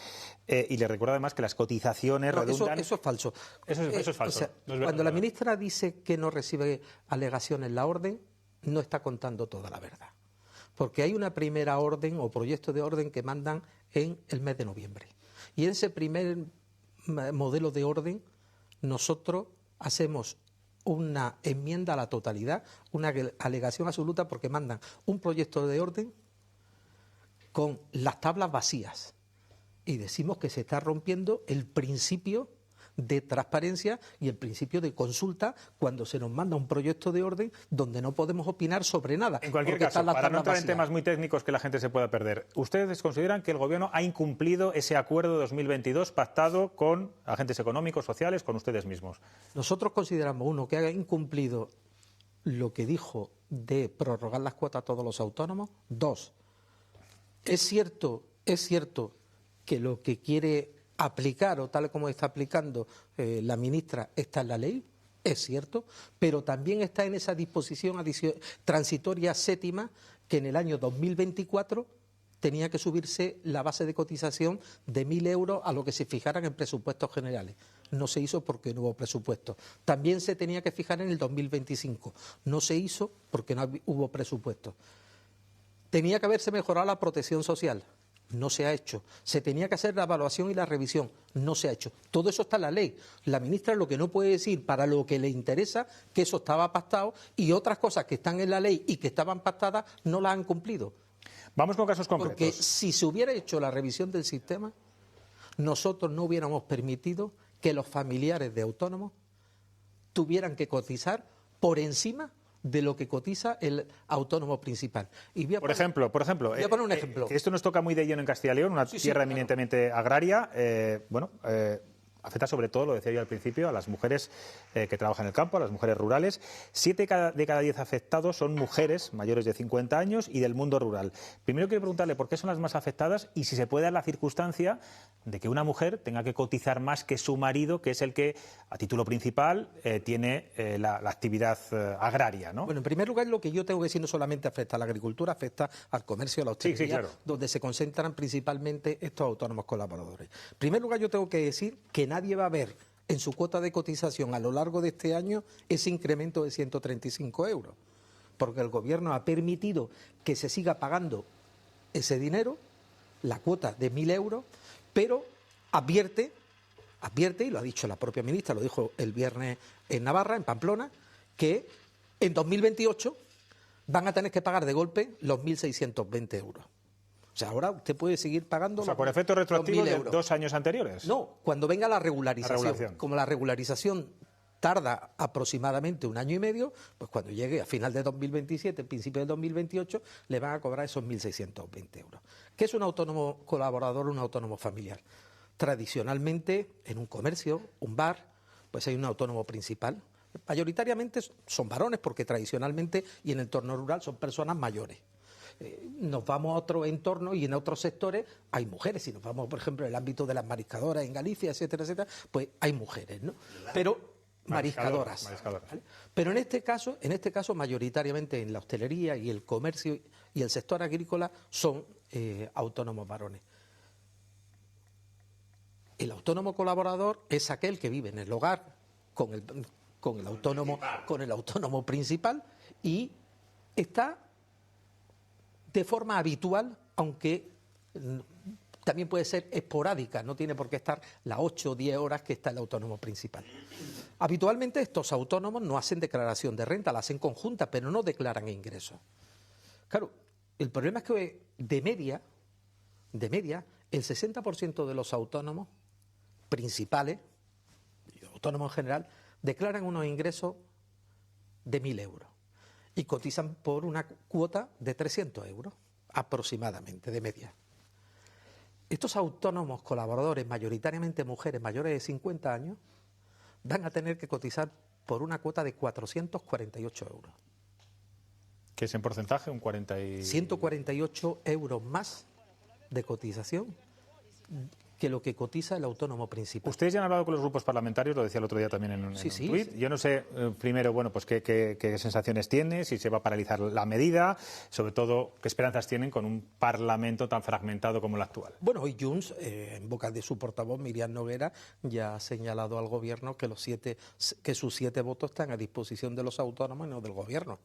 y le recuerda además que las cotizaciones redundan... Eso es falso. Eso es falso. O sea, No es cuando la ministra dice que no recibe alegaciones en la orden, no está contando toda la verdad. Porque hay una primera orden o proyecto de orden que mandan en el mes de noviembre. Y en ese primer modelo de orden nosotros hacemos una enmienda a la totalidad, una alegación absoluta, porque mandan un proyecto de orden con las tablas vacías y decimos que se está rompiendo el principio de transparencia y el principio de consulta cuando se nos manda un proyecto de orden donde no podemos opinar sobre nada. En cualquier caso, para no entrar en temas muy técnicos que la gente se pueda perder, ¿ustedes consideran que el Gobierno ha incumplido ese acuerdo de 2022 pactado con agentes económicos, sociales, con ustedes mismos? Nosotros consideramos, uno, que ha incumplido lo que dijo de prorrogar las cuotas a todos los autónomos. Dos, es cierto que lo que quiere aplicar o tal como está aplicando la ministra está en la ley, es cierto, pero también está en esa disposición transitoria séptima que en el año 2024 tenía que subirse la base de cotización de 1.000 euros a lo que se fijaran en presupuestos generales. No se hizo porque no hubo presupuesto. También se tenía que fijar en el 2025. No se hizo porque no hubo presupuesto. Tenía que haberse mejorado la protección social. No se ha hecho. Se tenía que hacer la evaluación y la revisión. No se ha hecho. Todo eso está en la ley. La ministra lo que no puede decir para lo que le interesa, que eso estaba pactado, y otras cosas que están en la ley y que estaban pactadas no las han cumplido. Vamos con casos concretos. Porque si se hubiera hecho la revisión del sistema, nosotros no hubiéramos permitido que los familiares de autónomos tuvieran que cotizar por encima de lo que cotiza el autónomo principal. Y voy a por ejemplo, voy a poner un ejemplo. Esto nos toca muy de lleno en Castilla y León, una tierra eminentemente agraria. Afecta sobre todo, lo decía yo al principio, a las mujeres que trabajan en el campo, a las mujeres rurales. 7 de cada 10 afectados son mujeres mayores de 50 años y del mundo rural. Primero quiero preguntarle por qué son las más afectadas y si se puede dar la circunstancia de que una mujer tenga que cotizar más que su marido, que es el que, a título principal, tiene la actividad agraria, ¿no? Bueno, en primer lugar, lo que yo tengo que decir no solamente afecta a la agricultura, afecta al comercio, a la hostelería, claro, donde se concentran principalmente estos autónomos colaboradores. En primer lugar, yo tengo que decir que nadie va a ver en su cuota de cotización a lo largo de este año ese incremento de 135 euros, porque el Gobierno ha permitido que se siga pagando ese dinero, la cuota de 1.000 euros, pero advierte, y lo ha dicho la propia ministra, lo dijo el viernes en Navarra, en Pamplona, que en 2028 van a tener que pagar de golpe los 1.620 euros. O sea, ahora usted puede seguir pagando... O sea, por efectos retroactivos de 2 años anteriores. No, cuando venga la regularización. Como la regularización tarda aproximadamente 1 año y medio, pues cuando llegue a final de 2027, principio de 2028, le van a cobrar esos 1.620 euros. ¿Qué es un autónomo colaborador, un autónomo familiar? Tradicionalmente, en un comercio, un bar, pues hay un autónomo principal. Mayoritariamente son varones, porque tradicionalmente y en el entorno rural son personas mayores. Nos vamos a otro entorno y en otros sectores hay mujeres. Si nos vamos, por ejemplo, en el ámbito de las mariscadoras en Galicia, etcétera, etcétera, pues hay mujeres, ¿no? Pero mariscadoras. ¿Vale? Pero en este caso, mayoritariamente en la hostelería y el comercio y el sector agrícola son autónomos varones. El autónomo colaborador es aquel que vive en el hogar con el autónomo principal y está de forma habitual, aunque también puede ser esporádica, no tiene por qué estar las 8 o 10 horas que está el autónomo principal. Habitualmente estos autónomos no hacen declaración de renta, la hacen conjunta, pero no declaran ingresos. Claro, el problema es que de media, el 60% de los autónomos principales, y autónomos en general, declaran unos ingresos de 1.000 euros y cotizan por una cuota de 300 euros, aproximadamente, de media. Estos autónomos colaboradores, mayoritariamente mujeres mayores de 50 años, van a tener que cotizar por una cuota de 448 euros. ¿Qué es en porcentaje? Un 40 y... 148 euros más de cotización que lo que cotiza el autónomo principal. Ustedes ya han hablado con los grupos parlamentarios, lo decía el otro día también en un tuit. Sí. Yo no sé, primero, bueno, pues qué sensaciones tiene, si se va a paralizar la medida, sobre todo, qué esperanzas tienen con un Parlamento tan fragmentado como el actual. Bueno, hoy Junts, en boca de su portavoz, Miriam Noguera, ya ha señalado al Gobierno que sus 7 votos están a disposición de los autónomos y no del Gobierno.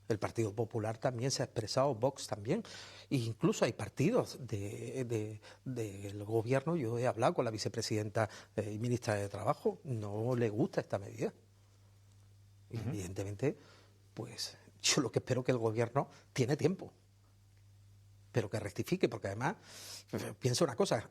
El Partido Popular también se ha expresado, Vox también, e incluso hay partidos del Gobierno. Yo he hablado con la vicepresidenta y ministra de Trabajo, no le gusta esta medida. Evidentemente, pues yo lo que espero que el Gobierno tiene tiempo, pero que rectifique, porque además, pienso una cosa,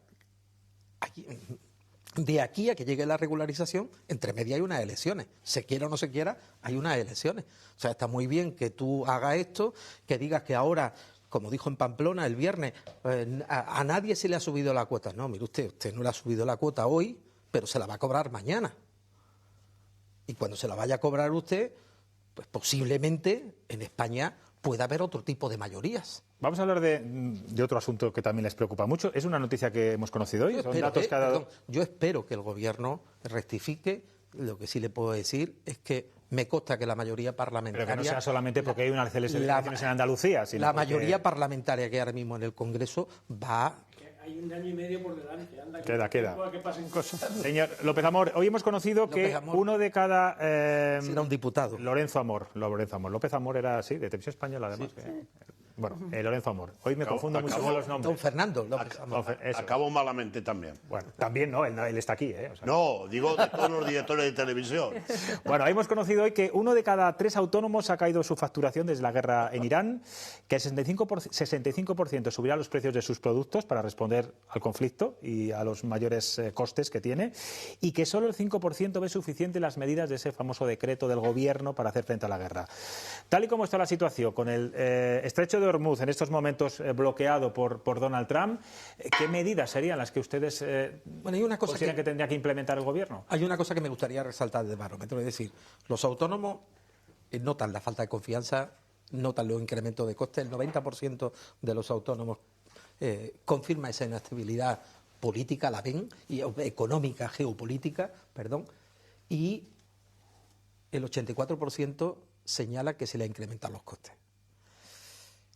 de aquí a que llegue la regularización, entre media hay unas elecciones. Se quiera o no se quiera, hay unas elecciones. O sea, está muy bien que tú hagas esto, que digas que ahora, como dijo en Pamplona el viernes, a nadie se le ha subido la cuota. No, mire usted no le ha subido la cuota hoy, pero se la va a cobrar mañana. Y cuando se la vaya a cobrar usted, pues posiblemente en España pueda haber otro tipo de mayorías. Vamos a hablar de otro asunto que también les preocupa mucho. Es una noticia que hemos conocido hoy. Yo espero que el Gobierno rectifique. Lo que sí le puedo decir es que me consta que la mayoría parlamentaria... Pero que no sea solamente porque hay unas elecciones en Andalucía, sino la mayoría parlamentaria que ahora mismo en el Congreso va... Hay 1 año y medio por delante. Anda, queda. Que pasen cosas. Señor López Amor, hoy hemos conocido que uno de cada... era un diputado. Lorenzo Amor. López Amor era, sí, de Televisión Española, además. Sí. Bueno, Lorenzo Amor. Hoy me confundo mucho con los nombres. Don Fernando López Amor. Acabo malamente también. Bueno, también no, él está aquí. O sea, no, digo de todos los directores de televisión. Bueno, hemos conocido hoy que 1 de cada 3 autónomos ha caído su facturación desde la guerra en Irán, que el 65% subirá los precios de sus productos para responder al conflicto y a los mayores costes que tiene, y que solo el 5% ve suficiente las medidas de ese famoso decreto del Gobierno para hacer frente a la guerra. Tal y como está la situación, con el estrecho de Hormuz en estos momentos bloqueado por Donald Trump, ¿qué medidas serían las que ustedes consideran que tendría que implementar el Gobierno? Hay una cosa que me gustaría resaltar del barómetro, es decir, los autónomos notan la falta de confianza, notan los incrementos de costes. El 90% de los autónomos confirma esa inestabilidad política, la ven, y económica, geopolítica, perdón, y el 84% señala que se le incrementan los costes.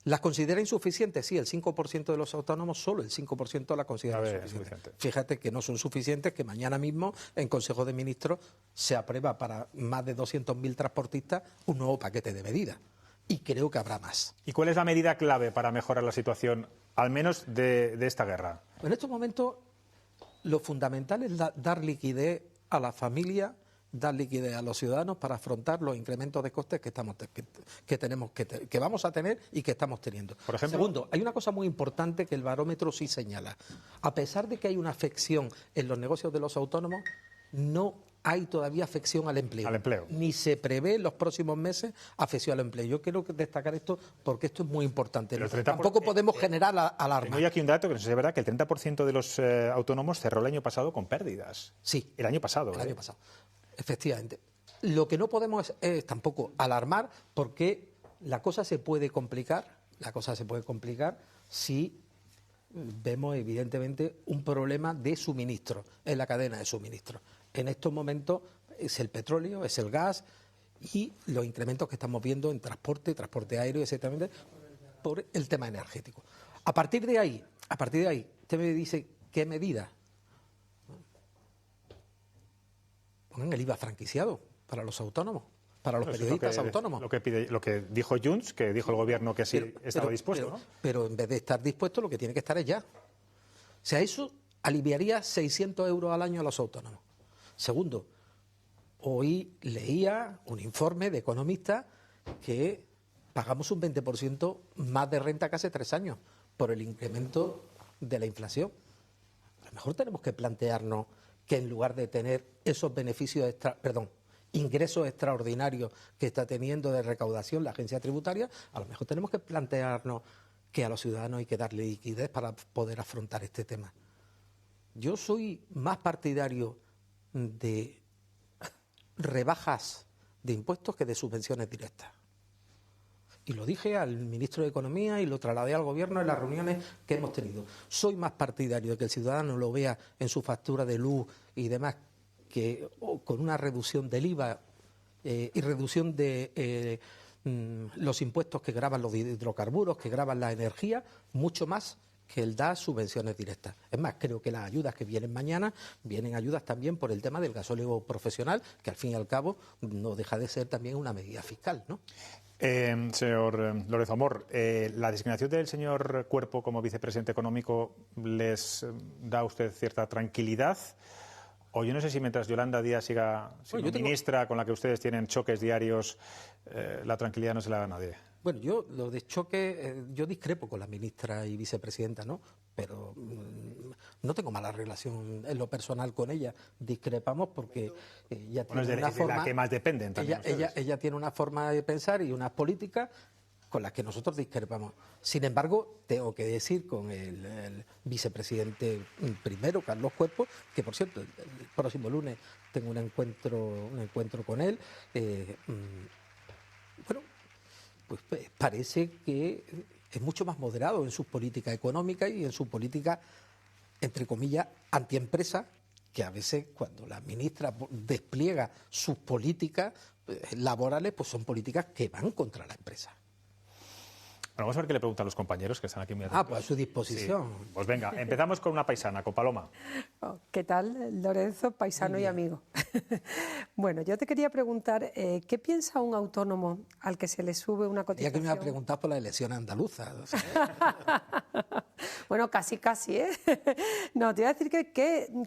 ¿Las considera insuficientes? Sí, el 5% de los autónomos, solo el 5% la considera insuficiente. Fíjate que no son suficientes, que mañana mismo en Consejo de Ministros se aprueba para más de 200.000 transportistas un nuevo paquete de medidas. Y creo que habrá más. ¿Y cuál es la medida clave para mejorar la situación, al menos de esta guerra? En estos momentos, lo fundamental es dar liquidez a la familia, dar liquidez a los ciudadanos para afrontar los incrementos de costes que vamos a tener y que estamos teniendo. Por ejemplo, segundo, hay una cosa muy importante que el barómetro sí señala. A pesar de que hay una afección en los negocios de los autónomos, no hay todavía afección al empleo. Ni se prevé en los próximos meses afección al empleo. Yo quiero destacar esto porque esto es muy importante. Tampoco podemos generar alarma. Tengo aquí un dato que no sé si es verdad, que el 30% de los autónomos cerró el año pasado con pérdidas. Sí. El año pasado. El año pasado. Efectivamente. Lo que no podemos es tampoco alarmar, porque la cosa se puede complicar si vemos evidentemente un problema de suministro en la cadena de suministro. En estos momentos es el petróleo, es el gas y los incrementos que estamos viendo en transporte aéreo, etcétera, por el tema energético. A partir de ahí, usted me dice qué medidas. Pongan el IVA franquiciado para los autónomos. para los periodistas autónomos. Lo que dijo Junts, que dijo el gobierno que sí estaba dispuesto, ¿no? Pero en vez de estar dispuesto, lo que tiene que estar es ya. O sea, eso aliviaría 600 euros al año a los autónomos. Segundo, hoy leía un informe de economistas que pagamos un 20% más de renta que hace 3 años por el incremento de la inflación. A lo mejor tenemos que plantearnos que en lugar de tener esos beneficios ingresos extraordinarios que está teniendo de recaudación la agencia tributaria, a lo mejor tenemos que plantearnos que a los ciudadanos hay que darle liquidez para poder afrontar este tema. Yo soy más partidario de rebajas de impuestos que de subvenciones directas. Y lo dije al ministro de Economía y lo trasladé al Gobierno en las reuniones que hemos tenido. Soy más partidario de que el ciudadano lo vea en su factura de luz y demás, que con una reducción del IVA y reducción de los impuestos que gravan los hidrocarburos, que gravan la energía, mucho más que el dar subvenciones directas. Es más, creo que las ayudas que vienen mañana vienen ayudas también por el tema del gasóleo profesional, que al fin y al cabo no deja de ser también una medida fiscal, ¿no? Señor Lorenzo Amor, ¿la designación del señor Cuerpo como vicepresidente económico les da a usted cierta tranquilidad? O yo no sé si mientras Yolanda Díaz siga siendo ministra, con la que ustedes tienen choques diarios, la tranquilidad no se la da a nadie. Bueno, yo lo de choque, yo discrepo con la ministra y vicepresidenta, ¿no? Pero no tengo mala relación en lo personal con ella. Discrepamos porque ella tiene una forma... de la que más dependen también ella tiene una forma de pensar y unas políticas con las que nosotros discrepamos. Sin embargo, tengo que decir con el vicepresidente primero, Carlos Cuerpo, que por cierto, el próximo lunes tengo un encuentro con él. Pues parece que es mucho más moderado en sus políticas económicas y en su política, entre comillas, antiempresa, que a veces cuando la ministra despliega sus políticas laborales, pues son políticas que van contra la empresa. Bueno, vamos a ver qué le preguntan los compañeros que están aquí muy atentos. Pues a su disposición. Sí. Pues venga, empezamos con una paisana, con Paloma. ¿Qué tal, Lorenzo? Paisano y amigo. Bueno, yo te quería preguntar, ¿qué piensa un autónomo al que se le sube una cotización? Ya que me iba a preguntar por la elección andaluza. O sea. Bueno, casi, ¿eh? No, te iba a decir que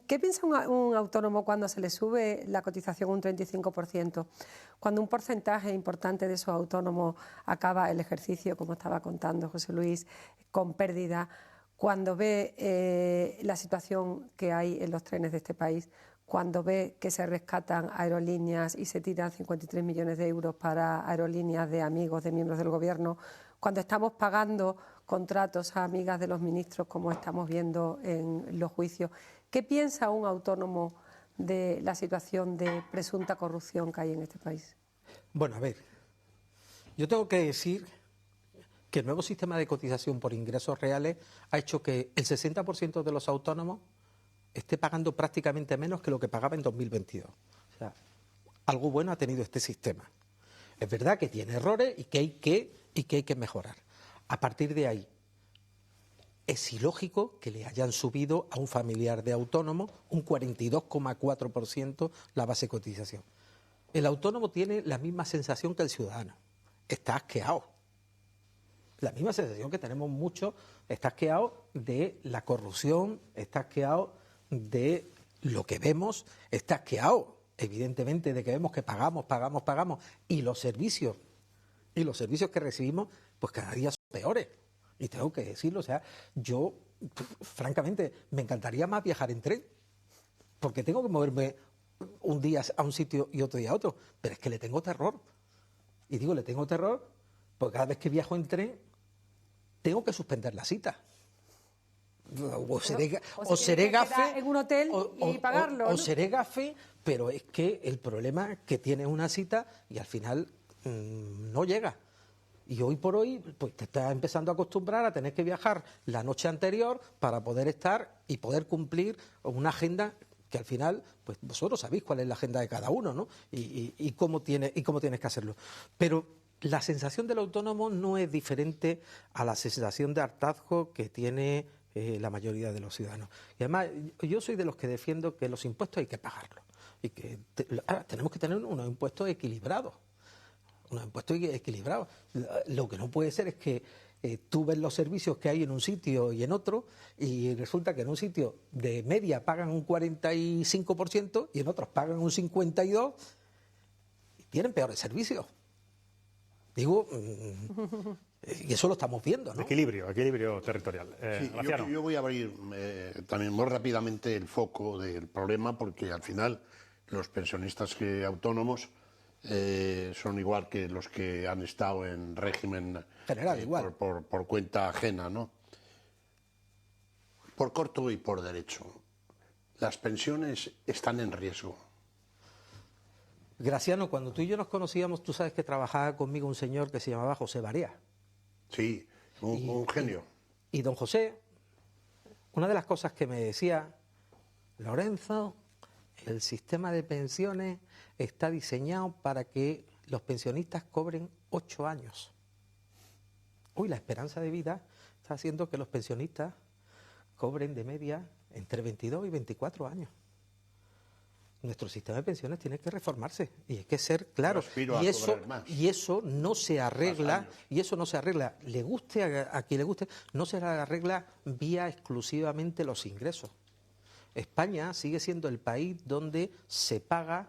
¿qué piensa un autónomo cuando se le sube la cotización un 35%? Cuando un porcentaje importante de esos autónomos acaba el ejercicio, como estaba contando José Luis, con pérdida, cuando ve la situación que hay en los trenes de este país, cuando ve que se rescatan aerolíneas y se tiran 53 millones de euros para aerolíneas de amigos, de miembros del Gobierno, cuando estamos pagando contratos a amigas de los ministros, como estamos viendo en los juicios. ¿Qué piensa un autónomo de la situación de presunta corrupción que hay en este país? Bueno, a ver, yo tengo que decir que el nuevo sistema de cotización por ingresos reales ha hecho que el 60% de los autónomos esté pagando prácticamente menos que lo que pagaba en 2022. O sea, algo bueno ha tenido este sistema. Es verdad que tiene errores y que hay que mejorar. A partir de ahí, es ilógico que le hayan subido a un familiar de autónomo un 42,4% la base de cotización. El autónomo tiene la misma sensación que el ciudadano. Está asqueado. La misma sensación que tenemos muchos. Está asqueado de la corrupción, está asqueado de lo que vemos, está asqueado, evidentemente, de que vemos que pagamos, y los servicios que recibimos, pues cada día son peores. Y tengo que decirlo, o sea, yo, francamente, me encantaría más viajar en tren, porque tengo que moverme un día a un sitio y otro día a otro, pero es que le tengo terror. Y digo, le tengo terror porque cada vez que viajo en tren tengo que suspender la cita. O seré gafe en un hotel y pagarlo, ¿no? O seré gafe, pero es que el problema es que tienes una cita y al final no llega. Y hoy por hoy pues te estás empezando a acostumbrar a tener que viajar la noche anterior para poder estar y poder cumplir una agenda que al final, pues vosotros sabéis cuál es la agenda de cada uno, ¿no? Y cómo tienes que hacerlo. Pero la sensación del autónomo no es diferente a la sensación de hartazgo que tiene la mayoría de los ciudadanos. Y además, yo soy de los que defiendo que los impuestos hay que pagarlos y que ahora tenemos que tener unos impuestos equilibrados. unos impuestos equilibrados. Lo que no puede ser es que tú ves los servicios que hay en un sitio y en otro, y resulta que en un sitio de media pagan un 45% y en otros pagan un 52% y tienen peores servicios. Digo, y eso lo estamos viendo, ¿no? Equilibrio territorial. Sí, yo voy a abrir también muy rápidamente el foco del problema, porque al final los pensionistas autónomos son igual que los que han estado en régimen general, igual. Por cuenta ajena, ¿no? Por corto y por derecho. Las pensiones están en riesgo. Graciano, cuando tú y yo nos conocíamos, tú sabes que trabajaba conmigo un señor que se llamaba José Barea. Sí, un genio. Y don José, una de las cosas que me decía, Lorenzo, el sistema de pensiones está diseñado para que los pensionistas cobren 8 años. Hoy la esperanza de vida está haciendo que los pensionistas cobren de media entre 22 y 24 años. Nuestro sistema de pensiones tiene que reformarse y hay que ser claro. Y eso no se arregla, le guste a quien le guste, no se arregla vía exclusivamente los ingresos. España sigue siendo el país donde se paga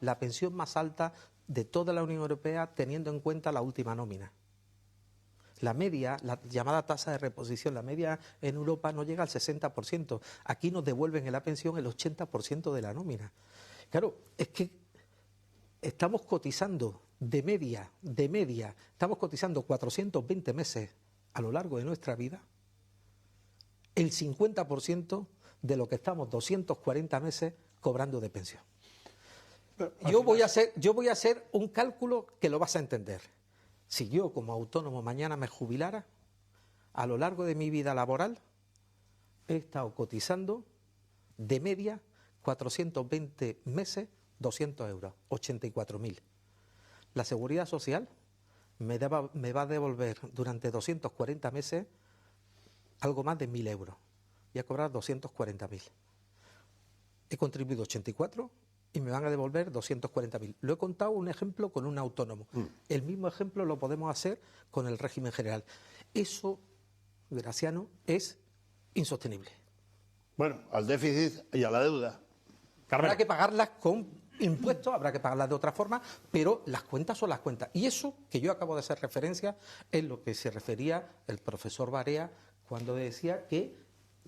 la pensión más alta de toda la Unión Europea, teniendo en cuenta la última nómina. La media, la llamada tasa de reposición, la media en Europa no llega al 60%. Aquí nos devuelven en la pensión el 80% de la nómina. Claro, es que estamos cotizando de media, estamos cotizando 420 meses a lo largo de nuestra vida, el 50% de lo que estamos 240 meses cobrando de pensión. Yo voy a hacer un cálculo que lo vas a entender. Si yo como autónomo mañana me jubilara, a lo largo de mi vida laboral he estado cotizando de media 420 meses 200 euros, 84.000. La Seguridad Social me va a devolver durante 240 meses algo más de 1.000 euros. Voy a cobrar 240.000. He contribuido 84 y me van a devolver 240.000. Lo he contado un ejemplo con un autónomo. El mismo ejemplo lo podemos hacer con el régimen general. Eso, Graciano, es insostenible. Bueno, al déficit y a la deuda. Habrá que pagarlas con impuestos, habrá que pagarlas de otra forma, pero las cuentas son las cuentas. Y eso que yo acabo de hacer referencia es lo que se refería el profesor Barea cuando decía que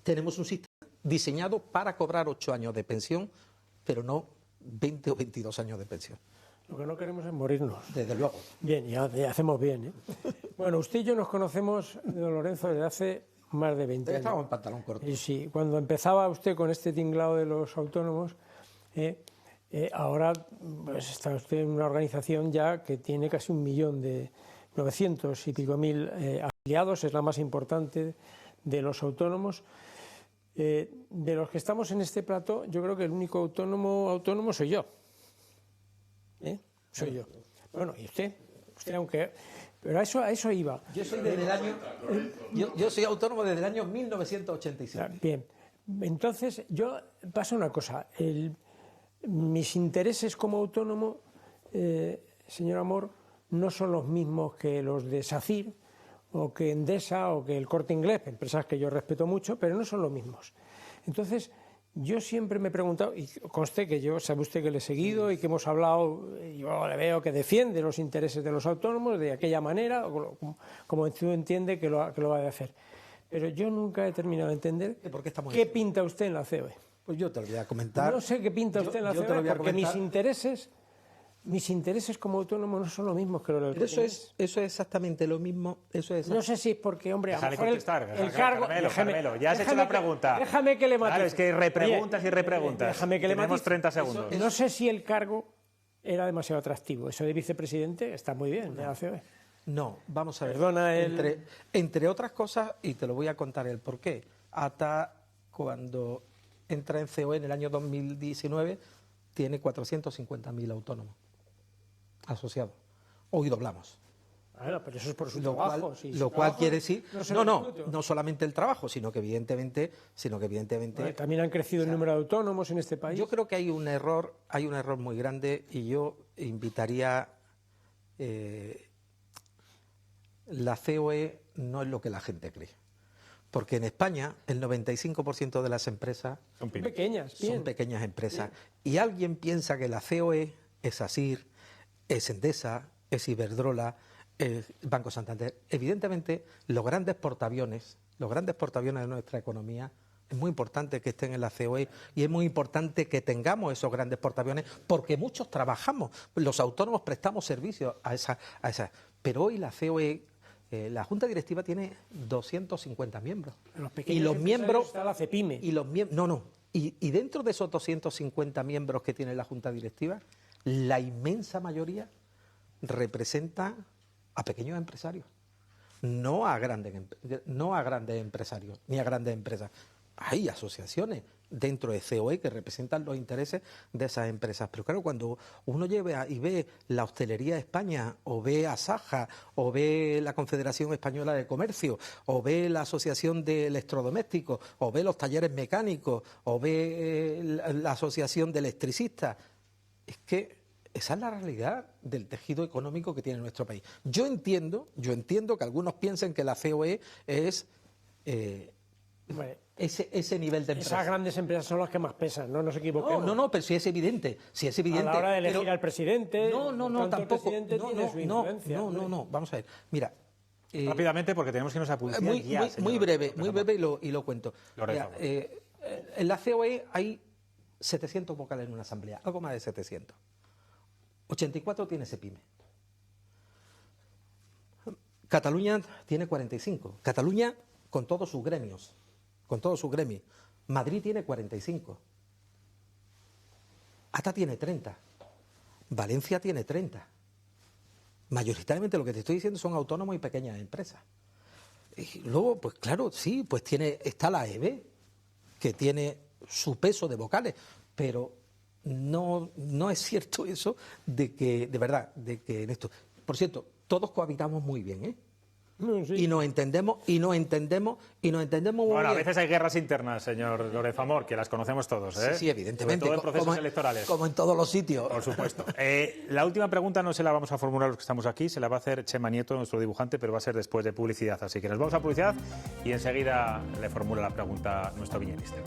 tenemos un sistema diseñado para cobrar 8 años de pensión, pero no 20 o 22 años de pensión. Lo que no queremos es morirnos. Desde luego. Bien, ya hacemos bien, ¿eh? Bueno, usted y yo nos conocemos, don Lorenzo, desde hace más de 20 años. Estábamos en pantalón corto. Y sí, cuando empezaba usted con este tinglado de los autónomos, ahora pues, está usted en una organización ya que tiene casi 1.900.000 y pico afiliados, es la más importante de los autónomos. De los que estamos en este plató, yo creo que el único autónomo soy yo. Soy yo. Bueno, ¿y usted? Usted aunque... Pero a eso iba. Yo soy desde el año... Yo soy autónomo desde el año 1987. Bien. Entonces, pasa una cosa. Mis intereses como autónomo, señor Amor, no son los mismos que los de SACIR, o que Endesa, o que el Corte Inglés, empresas que yo respeto mucho, pero no son los mismos. Entonces, yo siempre me he preguntado, y conste que sabe usted que le he seguido y que hemos hablado, yo le veo que defiende los intereses de los autónomos de aquella manera, como usted entiende que lo va a hacer. Pero yo nunca he terminado de entender qué pinta usted en la COE. Pues yo te lo voy a comentar. No sé qué pinta usted en la COE, porque mis intereses como autónomo no son los mismos que los del Corte Inglés. Eso es exactamente lo mismo. No sé si es porque, hombre, déjale a lo mejor contestar, el cargo... Carmelo, ya has hecho la pregunta. Déjame que le mate. Claro, es que repreguntas y repreguntas. Déjame que le mate. Tenemos 30 segundos. No sé si el cargo era demasiado atractivo. Eso de vicepresidente está muy bien, de la COE. No, vamos a ver. Perdona entre otras cosas, y te lo voy a contar el porqué. Hasta cuando entra en COE en el año 2019, tiene 450.000 autónomos asociados. Hoy doblamos. Bueno, pero eso es por su trabajo. Lo cual quiere decir... No solamente el trabajo, sino que evidentemente... Bueno, también han crecido el número de autónomos en este país. Yo creo que hay un error muy grande y yo invitaría la COE no es lo que la gente cree. Porque en España el 95% de las empresas son pequeñas, son pequeñas empresas. Bien. Y alguien piensa que la COE es ASIR, es Endesa, es Iberdrola, es Banco Santander. Evidentemente, los grandes portaaviones de nuestra economía, es muy importante que estén en la COE y es muy importante que tengamos esos grandes portaaviones porque muchos trabajamos, los autónomos prestamos servicios a esa. Pero hoy la COE, la Junta Directiva tiene 250 miembros. Y los miembros está la CEPIME. Y dentro de esos 250 miembros que tiene la Junta Directiva, la inmensa mayoría representa a pequeños empresarios, no a grandes empresarios ni a grandes empresas. Hay asociaciones dentro de COE que representan los intereses de esas empresas. Pero claro, cuando uno lleva y ve la Hostelería de España, o ve Asaja, o ve la Confederación Española de Comercio, o ve la Asociación de Electrodomésticos, o ve los talleres mecánicos, o ve la Asociación de Electricistas, es que esa es la realidad del tejido económico que tiene nuestro país. Yo entiendo que algunos piensen que la COE es ese nivel de empresa. Esas grandes empresas son las que más pesan, no nos equivoquemos. No, pero sí es evidente. A la hora de elegir al presidente, tampoco. El presidente tiene su influencia. No, vamos a ver. Mira. Rápidamente, porque tenemos que irnos a publicidad. Muy breve y lo cuento. Mira, en la COE hay 700 vocales en una asamblea, algo más de 700. 84 tiene CEPIME. Cataluña tiene 45. Cataluña con todos sus gremios. Madrid tiene 45. ATA tiene 30. Valencia tiene 30. Mayoritariamente lo que te estoy diciendo son autónomos y pequeñas empresas. Y luego, pues claro, sí, pues está la EB, que tiene su peso de vocales, pero no es cierto eso de que en esto. Por cierto, todos cohabitamos muy bien, ¿eh? Sí. Y nos entendemos muy bien. A veces hay guerras internas, señor Lorenzo Amor, que las conocemos todos, ¿eh? Sí, evidentemente. Sobre todo en procesos electorales. Como en todos los sitios. Por supuesto. La última pregunta no se la vamos a formular los que estamos aquí, se la va a hacer Chema Nieto, nuestro dibujante, pero va a ser después de publicidad. Así que nos vamos a publicidad y enseguida le formula la pregunta nuestro viñetista.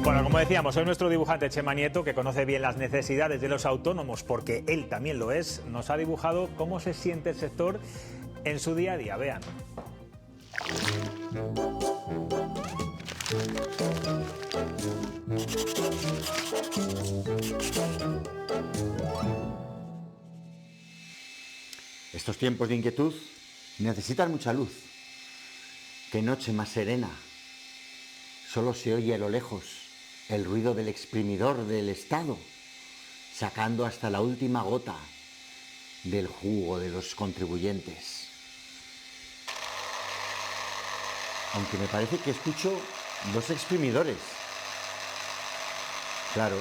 Bueno, como decíamos, hoy nuestro dibujante Chema Nieto, que conoce bien las necesidades de los autónomos, porque él también lo es, nos ha dibujado cómo se siente el sector en su día a día. Vean. Estos tiempos de inquietud necesitan mucha luz. Qué noche más serena. Solo se oye a lo lejos el ruido del exprimidor del Estado, sacando hasta la última gota del jugo de los contribuyentes. Aunque me parece que escucho dos exprimidores. Claro,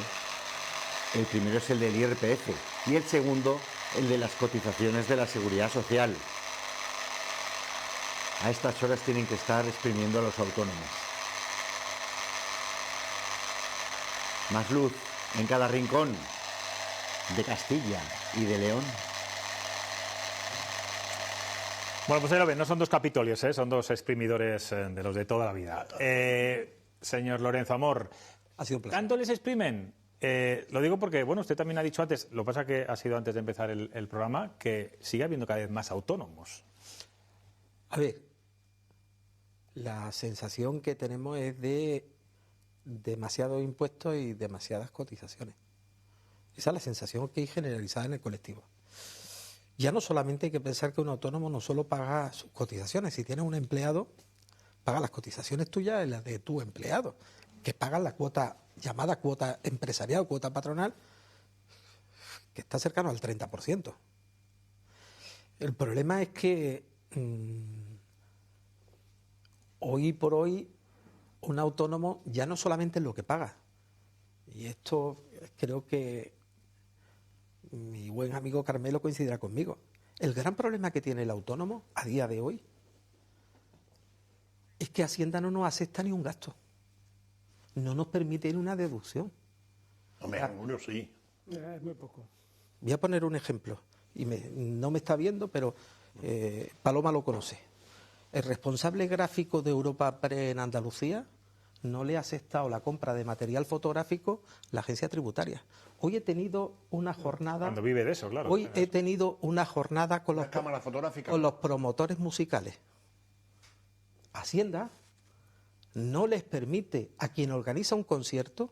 el primero es el del IRPF y el segundo el de las cotizaciones de la Seguridad Social. A estas horas tienen que estar exprimiendo a los autónomos. Más luz en cada rincón de Castilla y de León. Bueno, pues ahí lo ven, no son dos capitolios, son dos exprimidores de los de toda la vida. Señor Lorenzo Amor, ha sido un placer. ¿Tanto les exprimen? Lo digo porque, bueno, usted también ha dicho antes, lo que pasa que ha sido antes de empezar el programa, que sigue habiendo cada vez más autónomos. A ver, la sensación que tenemos es de demasiados impuestos y demasiadas cotizaciones. Esa es la sensación que hay generalizada en el colectivo. Ya no solamente hay que pensar que un autónomo no solo paga sus cotizaciones, si tienes un empleado, paga las cotizaciones tuyas y las de tu empleado, que pagan la cuota, llamada cuota empresarial o cuota patronal, que está cercano al 30%. El problema es que hoy por hoy un autónomo ya no solamente es lo que paga, y esto creo que mi buen amigo Carmelo coincidirá conmigo. El gran problema que tiene el autónomo a día de hoy es que Hacienda no nos acepta ni un gasto. No nos permite ni una deducción. Hombre, algunos sí. Es muy poco. Voy a poner un ejemplo. Y no me está viendo, pero Paloma lo conoce. El responsable gráfico de Europa Press en Andalucía no le ha aceptado la compra de material fotográfico la agencia tributaria. Hoy he tenido una jornada... Cuando vive de eso, claro. Hoy he tenido una jornada con los promotores musicales. Hacienda no les permite a quien organiza un concierto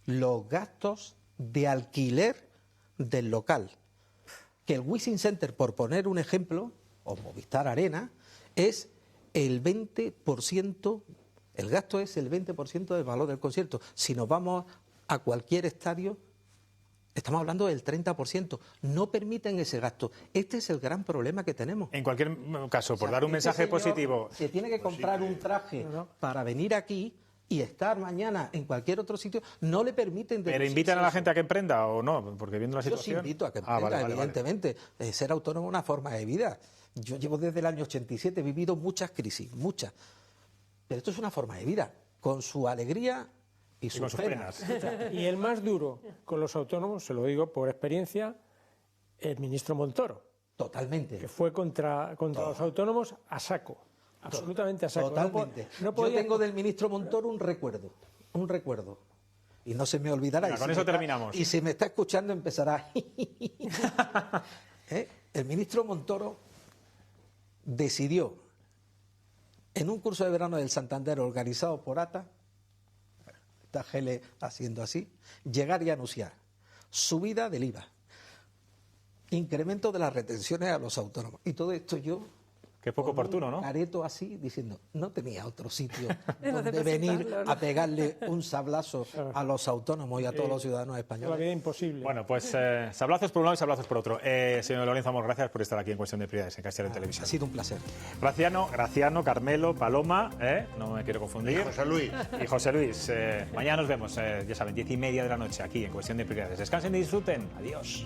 los gastos de alquiler del local. Que el Wishing Center, por poner un ejemplo, o Movistar Arena, es el 20%, el gasto es el 20% del valor del concierto. Si nos vamos a cualquier estadio, estamos hablando del 30%. No permiten ese gasto. Este es el gran problema que tenemos. En cualquier caso, por dar un mensaje positivo... Se tiene que comprar un traje para venir aquí y estar mañana en cualquier otro sitio, no le permiten... ¿Pero invitan a la gente a que emprenda o no? Porque viendo la situación... Yo sí invito a que emprenda, evidentemente. Vale. Ser autónomo es una forma de vida. Yo llevo desde el año 87, he vivido muchas crisis, muchas. Pero esto es una forma de vida, con su alegría y sus penas. Y el más duro con los autónomos, se lo digo por experiencia, el ministro Montoro. Totalmente. Que fue contra los autónomos a saco. Absolutamente a saco. Totalmente. Yo tengo del ministro Montoro un recuerdo. Y no se me olvidará. Venga, con eso terminamos. Y si me está escuchando empezará. El ministro Montoro decidió, en un curso de verano del Santander organizado por ATA, está Gele haciendo así, llegar y anunciar subida del IVA, incremento de las retenciones a los autónomos. Y todo esto yo... Que es poco oportuno, ¿no? Careto así, diciendo, no tenía otro sitio donde venir a pegarle un sablazo a los autónomos y a todos los ciudadanos españoles. La vida imposible. Bueno, pues sablazos por un lado y sablazos por otro. Señor Lorenzo Amor, gracias por estar aquí en Cuestión de Prioridades en Castellar Televisión. Ha sido un placer. Graciano, Carmelo, Paloma, no me quiero confundir. Y José Luis. Y José Luis. Mañana nos vemos, ya saben, 10:30 de la noche aquí en Cuestión de Prioridades. Descansen y disfruten. Adiós.